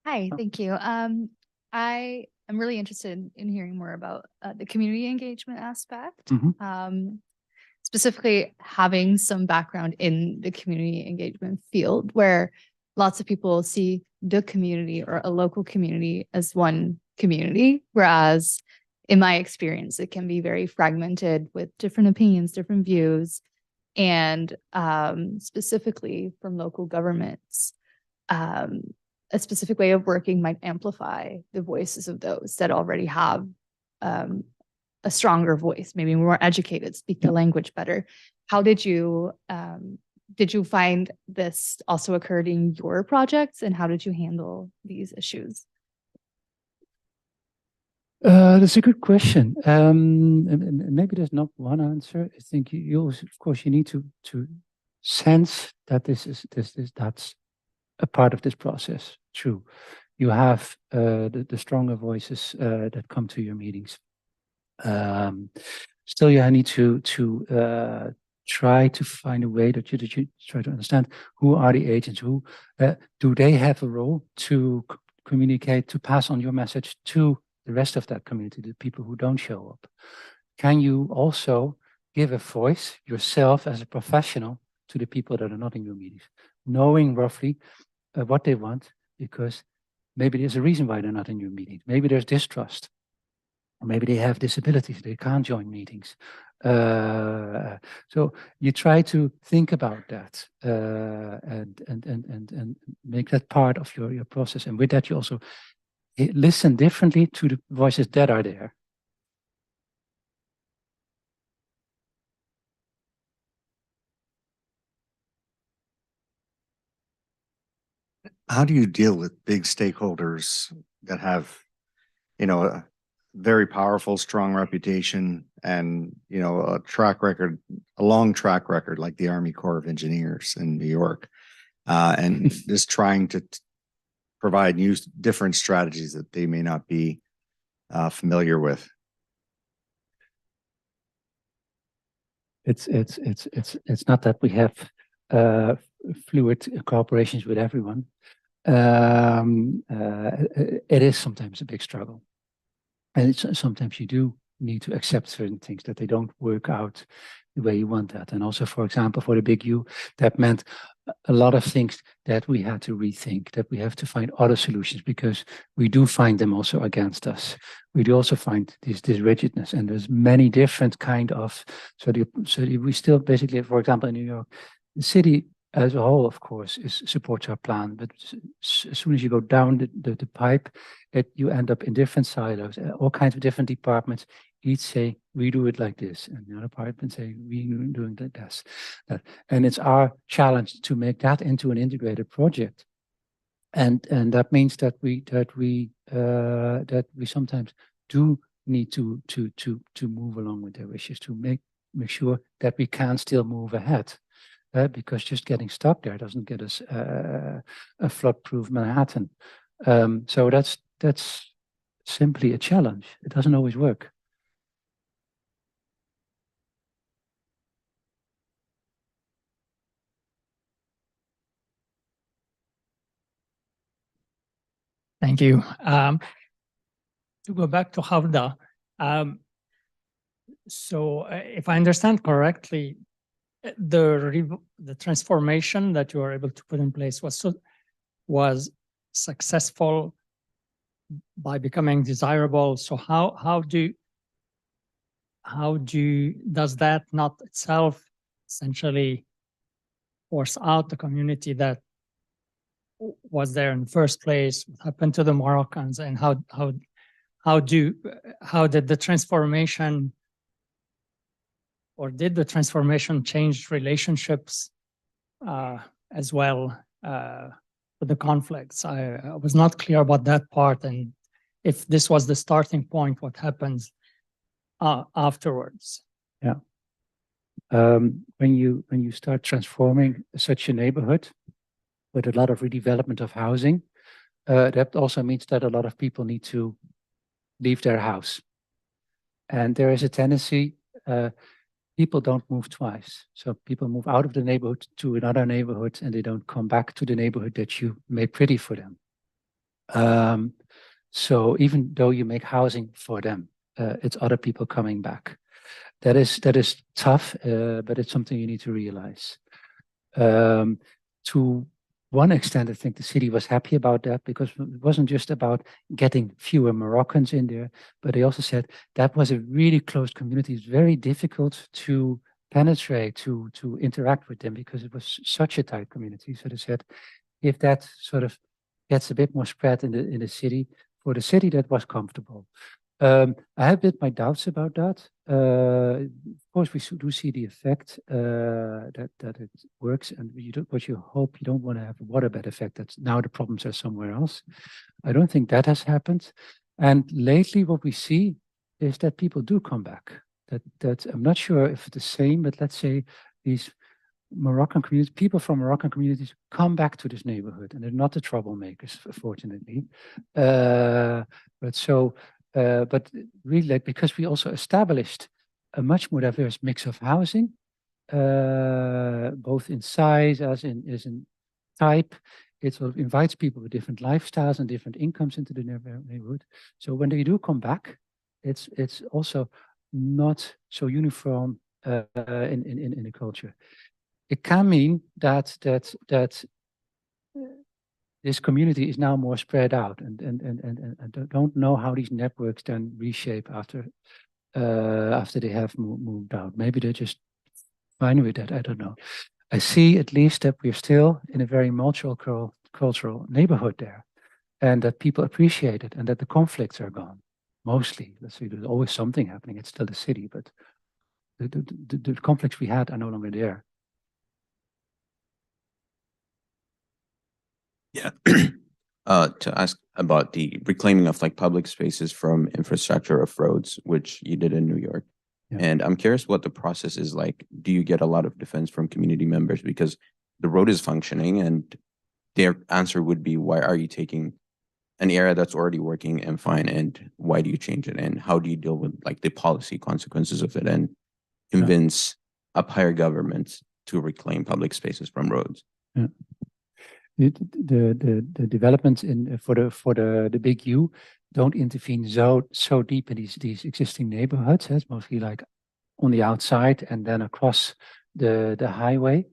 Hi, thank you. I am really interested in hearing more about the community engagement aspect. Specifically having some background in the community engagement field where lots of people see the community or a local community as one community, whereas in my experience, it can be very fragmented with different opinions, different views, and specifically from local governments. A specific way of working might amplify the voices of those that already have a stronger voice, maybe more educated, speak the language better. How did you find this also occurred in your projects, and how did you handle these issues? That's a good question. And maybe there's not one answer. I think you of course, you need to sense that that's a part of this process. True, you have the stronger voices that come to your meetings. Still, you need to try to find a way that you try to understand who are the agents, who do they have a role to communicate, to pass on your message to the rest of that community, the people who don't show up. Can you also give a voice yourself as a professional to the people that are not in your meetings, knowing roughly what they want, because maybe there's a reason why they're not in your meeting. Maybe there's distrust, or maybe they have disabilities, they can't join meetings, So you try to think about that and make that part of your process. And with that, you also listen differently to the voices that are there. How do you deal with big stakeholders that have, a very powerful, strong reputation and, a track record, a long track record, like the Army Corps of Engineers in New York, and just trying to provide new, different strategies that they may not be familiar with? It's not that we have fluid cooperations with everyone. It is sometimes a big struggle, and sometimes you do need to accept certain things that they don't work out the way you want that. And also, for example, for the big U, that meant a lot of things that we had to rethink, that we have to find other solutions, because we do find them also against us. We do also find this rigidness, and there's many different kind of, so we still basically, for example, in New York, the city as a whole, of course, supports our plan, but as soon as you go down the pipe, you end up in different silos, all kinds of different departments. Each say, we do it like this, and the other department say, we doing that. And it's our challenge to make that into an integrated project. And that means that we sometimes do need to move along with their wishes, to make sure that we can still move ahead. Because just getting stuck there doesn't get us a flood-proof Manhattan. So that's simply a challenge. It doesn't always work. Thank you. To go back to Havda, so if I understand correctly, the transformation that you were able to put in place was successful by becoming desirable. So does that not itself essentially force out the community that was there in the first place? What happened to the Moroccans, and how did the transformation, or did the transformation change relationships as well with the conflicts? I was not clear about that part, and if this was the starting point, what happens afterwards? Yeah. When you start transforming such a neighborhood with a lot of redevelopment of housing, that also means that a lot of people need to leave their house. And there is a tendency, people don't move twice. So people move out of the neighborhood to another neighborhood, and they don't come back to the neighborhood that you made pretty for them. So even though you make housing for them, it's other people coming back. That is tough, but it's something you need to realize. To one extent, I think the city was happy about that, because it wasn't just about getting fewer Moroccans in there, but they also said that was a really close community. It's very difficult to penetrate, to interact with them, because it was such a tight community. So they said, if that sort of gets a bit more spread in the city, for the city that was comfortable. I have a bit my doubts about that. Of course, we do see the effect that it works, and what you hope, you don't want to have a waterbed effect. That's now the problems are somewhere else. I don't think that has happened. And lately, what we see is that people do come back. That I'm not sure if it's the same, but let's say these Moroccan communities, people from Moroccan communities come back to this neighborhood, and they're not the troublemakers, fortunately. But really, like, because we also established a much more diverse mix of housing, both in size as in type. It sort of invites people with different lifestyles and different incomes into the neighborhood. So when they do come back, it's also not so uniform in the culture. It can mean that this community is now more spread out, and don't know how these networks then reshape after. after they have moved out. Maybe they're just fine with that. I don't know. I see at least that we're still in a very multicultural neighborhood there, and that people appreciate it, and that the conflicts are gone. Mostly, let's see, there's always something happening. It's still the city, but the conflicts we had are no longer there. Yeah. To ask about the reclaiming of like public spaces from infrastructure of roads, which you did in New York. Yeah. And I'm curious what the process is like. Do you get a lot of defense from community members because the road is functioning, and their answer would be, why are you taking an area that's already working and fine, and why do you change it? And how do you deal with like the policy consequences of it and convince up higher governments to reclaim public spaces from roads? Yeah. The developments in for the big U don't intervene so deep in these existing neighborhoods. It's mostly like on the outside and then across the highway,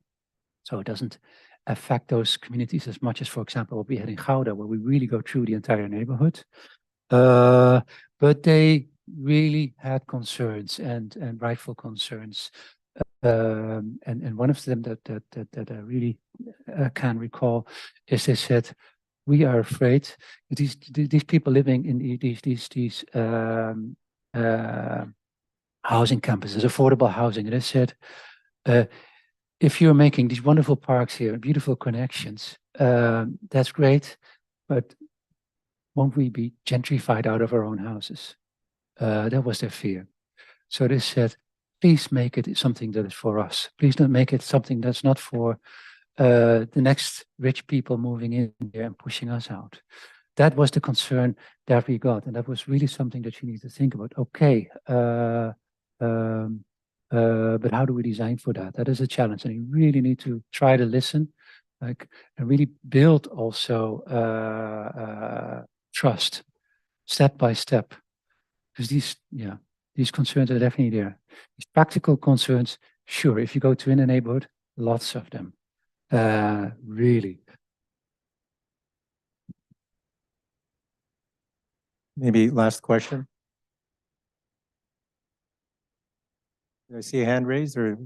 so it doesn't affect those communities as much as, for example, what we had in Gouda, where we really go through the entire neighborhood. But they really had concerns and rightful concerns. And one of them that I really can recall is they said, we are afraid that these people living in these housing campuses, affordable housing, and they said, if you're making these wonderful parks here, beautiful connections, that's great, but won't we be gentrified out of our own houses? That was their fear. So they said, please make it something that is for us. Please don't make it something that's not for the next rich people moving in there and pushing us out. That was the concern that we got. And that was really something that you need to think about. Okay, but how do we design for that? That is a challenge. And you really need to try to listen, like, and really build also trust step by step. Because these concerns are definitely there. These practical concerns, sure, if you go to in a neighborhood, lots of them, really. Maybe last question. Did I see a hand raised or?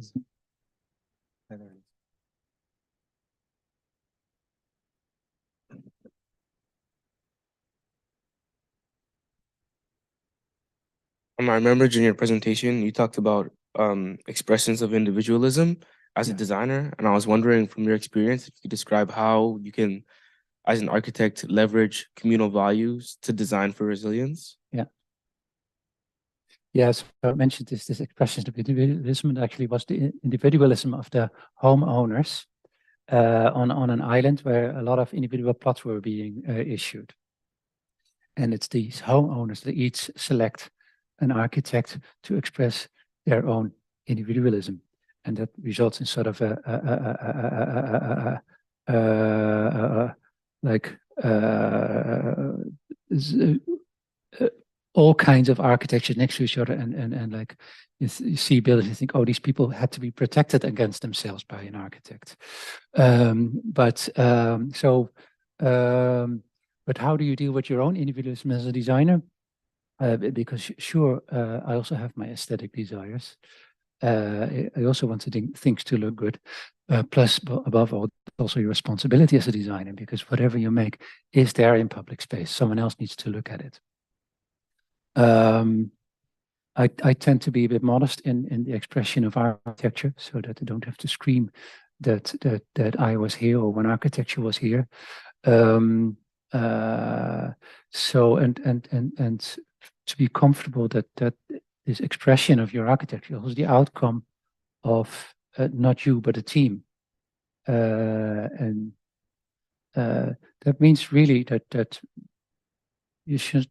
I remember during your presentation, you talked about expressions of individualism as a designer. And I was wondering, from your experience, if you could describe how you can, as an architect, leverage communal values to design for resilience. Yeah. Yes, I mentioned this expression of individualism. It actually was the individualism of the homeowners on an island where a lot of individual plots were being issued. And it's these homeowners that each select an architect to express their own individualism. And that results in sort of all kinds of architecture next to each other, and like you see buildings and think, oh, these people had to be protected against themselves by an architect. But how do you deal with your own individualism as a designer? Because sure, I also have my aesthetic desires. I also want things to look good. Plus, above all, also your responsibility as a designer, because whatever you make is there in public space. Someone else needs to look at it. I tend to be a bit modest in the expression of architecture, so that I don't have to scream that I was here or when architecture was here. So to be comfortable that this expression of your architecture is the outcome of not you but a team, and that means really that you should,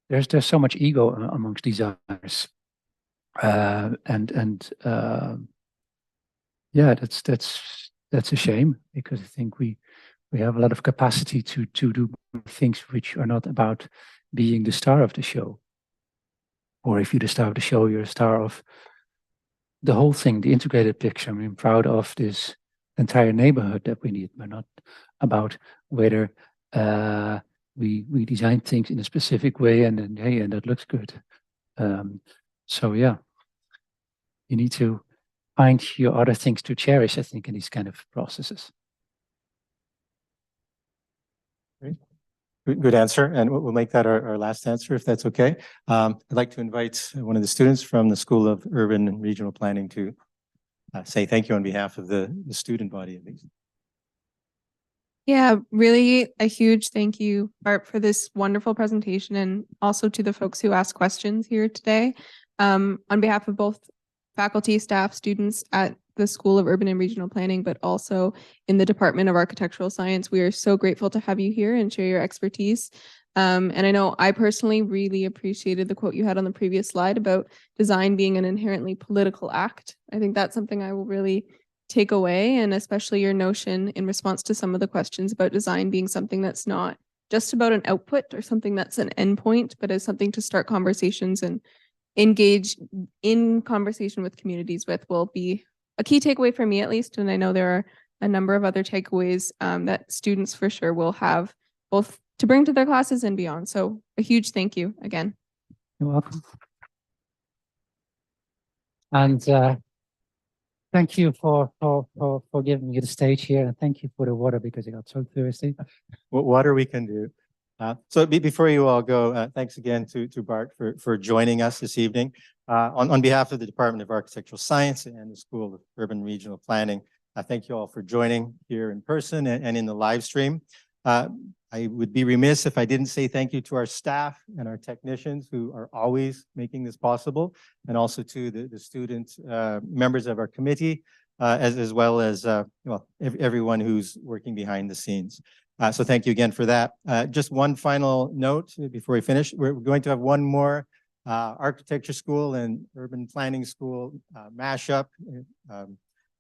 there's so much ego amongst designers, that's a shame, because I think we have a lot of capacity to do things which are not about being the star of the show. Or if you're the star of the show, you're a star of the whole thing, the integrated picture. I mean, I'm proud of this entire neighborhood that we need, but not about whether we design things in a specific way, and then hey, and that looks good. So yeah, you need to find your other things to cherish, I think, in these kind of processes. Good answer, and we'll make that our last answer, if that's okay. I'd like to invite one of the students from the School of Urban and Regional Planning to say thank you on behalf of the student body, at least. Yeah, really a huge thank you, Bart, for this wonderful presentation, and also to the folks who asked questions here today. On behalf of both faculty, staff, students at the School of Urban and Regional Planning, but also in the Department of Architectural Science, we are so grateful to have you here and share your expertise. And I know I personally really appreciated the quote you had on the previous slide about design being an inherently political act. I think that's something I will really take away, and especially your notion in response to some of the questions about design being something that's not just about an output or something that's an endpoint, but as something to start conversations and engage in conversation with communities with, will be a key takeaway for me, at least. And I know there are a number of other takeaways that students for sure will have, both to bring to their classes and beyond. So a huge thank you again. You're welcome. And thank you for giving me the stage here, and thank you for the water, because I got so thirsty. What water we can do. So before you all go, thanks again to Bart for joining us this evening. On behalf of the Department of Architectural Science and the School of Urban and Regional Planning, thank you all for joining here in person and in the live stream. I would be remiss if I didn't say thank you to our staff and our technicians who are always making this possible, and also to the student members of our committee, as well as everyone who's working behind the scenes. So thank you again for that. Just one final note before we finish. We're going to have one more architecture school and urban planning school mashup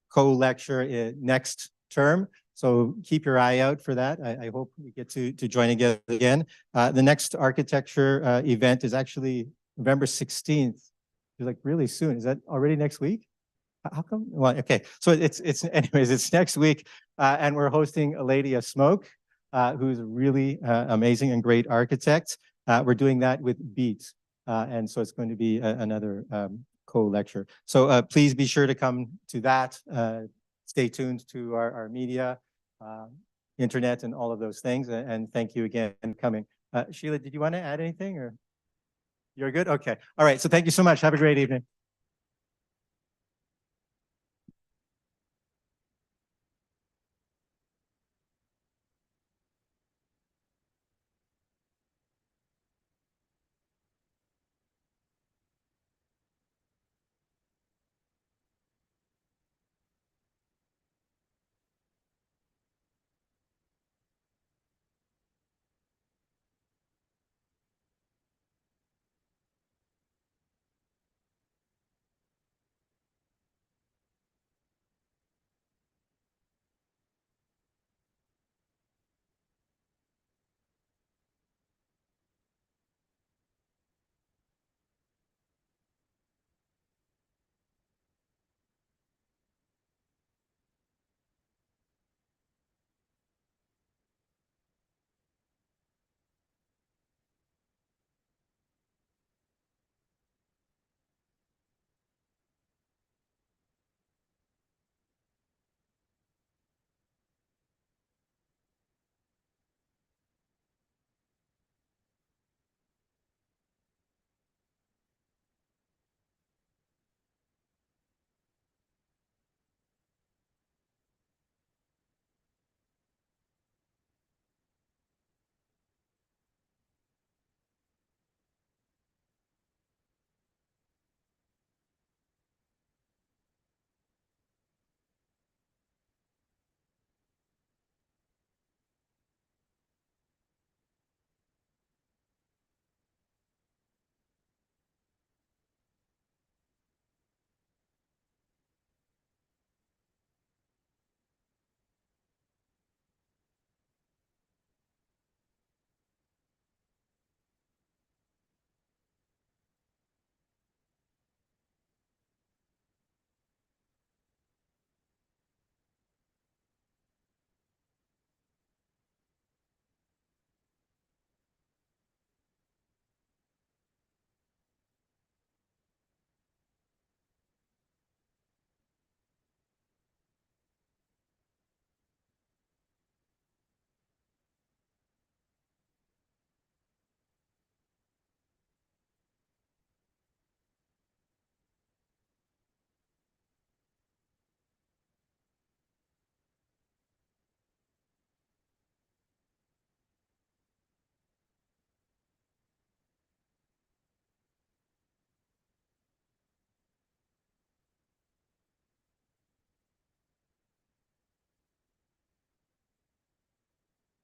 co-lecture next term. So keep your eye out for that. I hope we get to join again. The next architecture event is actually November 16th. It's like really soon. Is that already next week? How come? Well, okay. So anyways, it's next week, and we're hosting a Lady of Smoke, who's a really amazing and great architect. We're doing that with Beat, and so it's going to be another co-lecture. So please be sure to come to that. Stay tuned to our media, internet, and all of those things. And thank you again for coming. Sheila, did you want to add anything, or you're good? Okay. All right. So thank you so much. Have a great evening.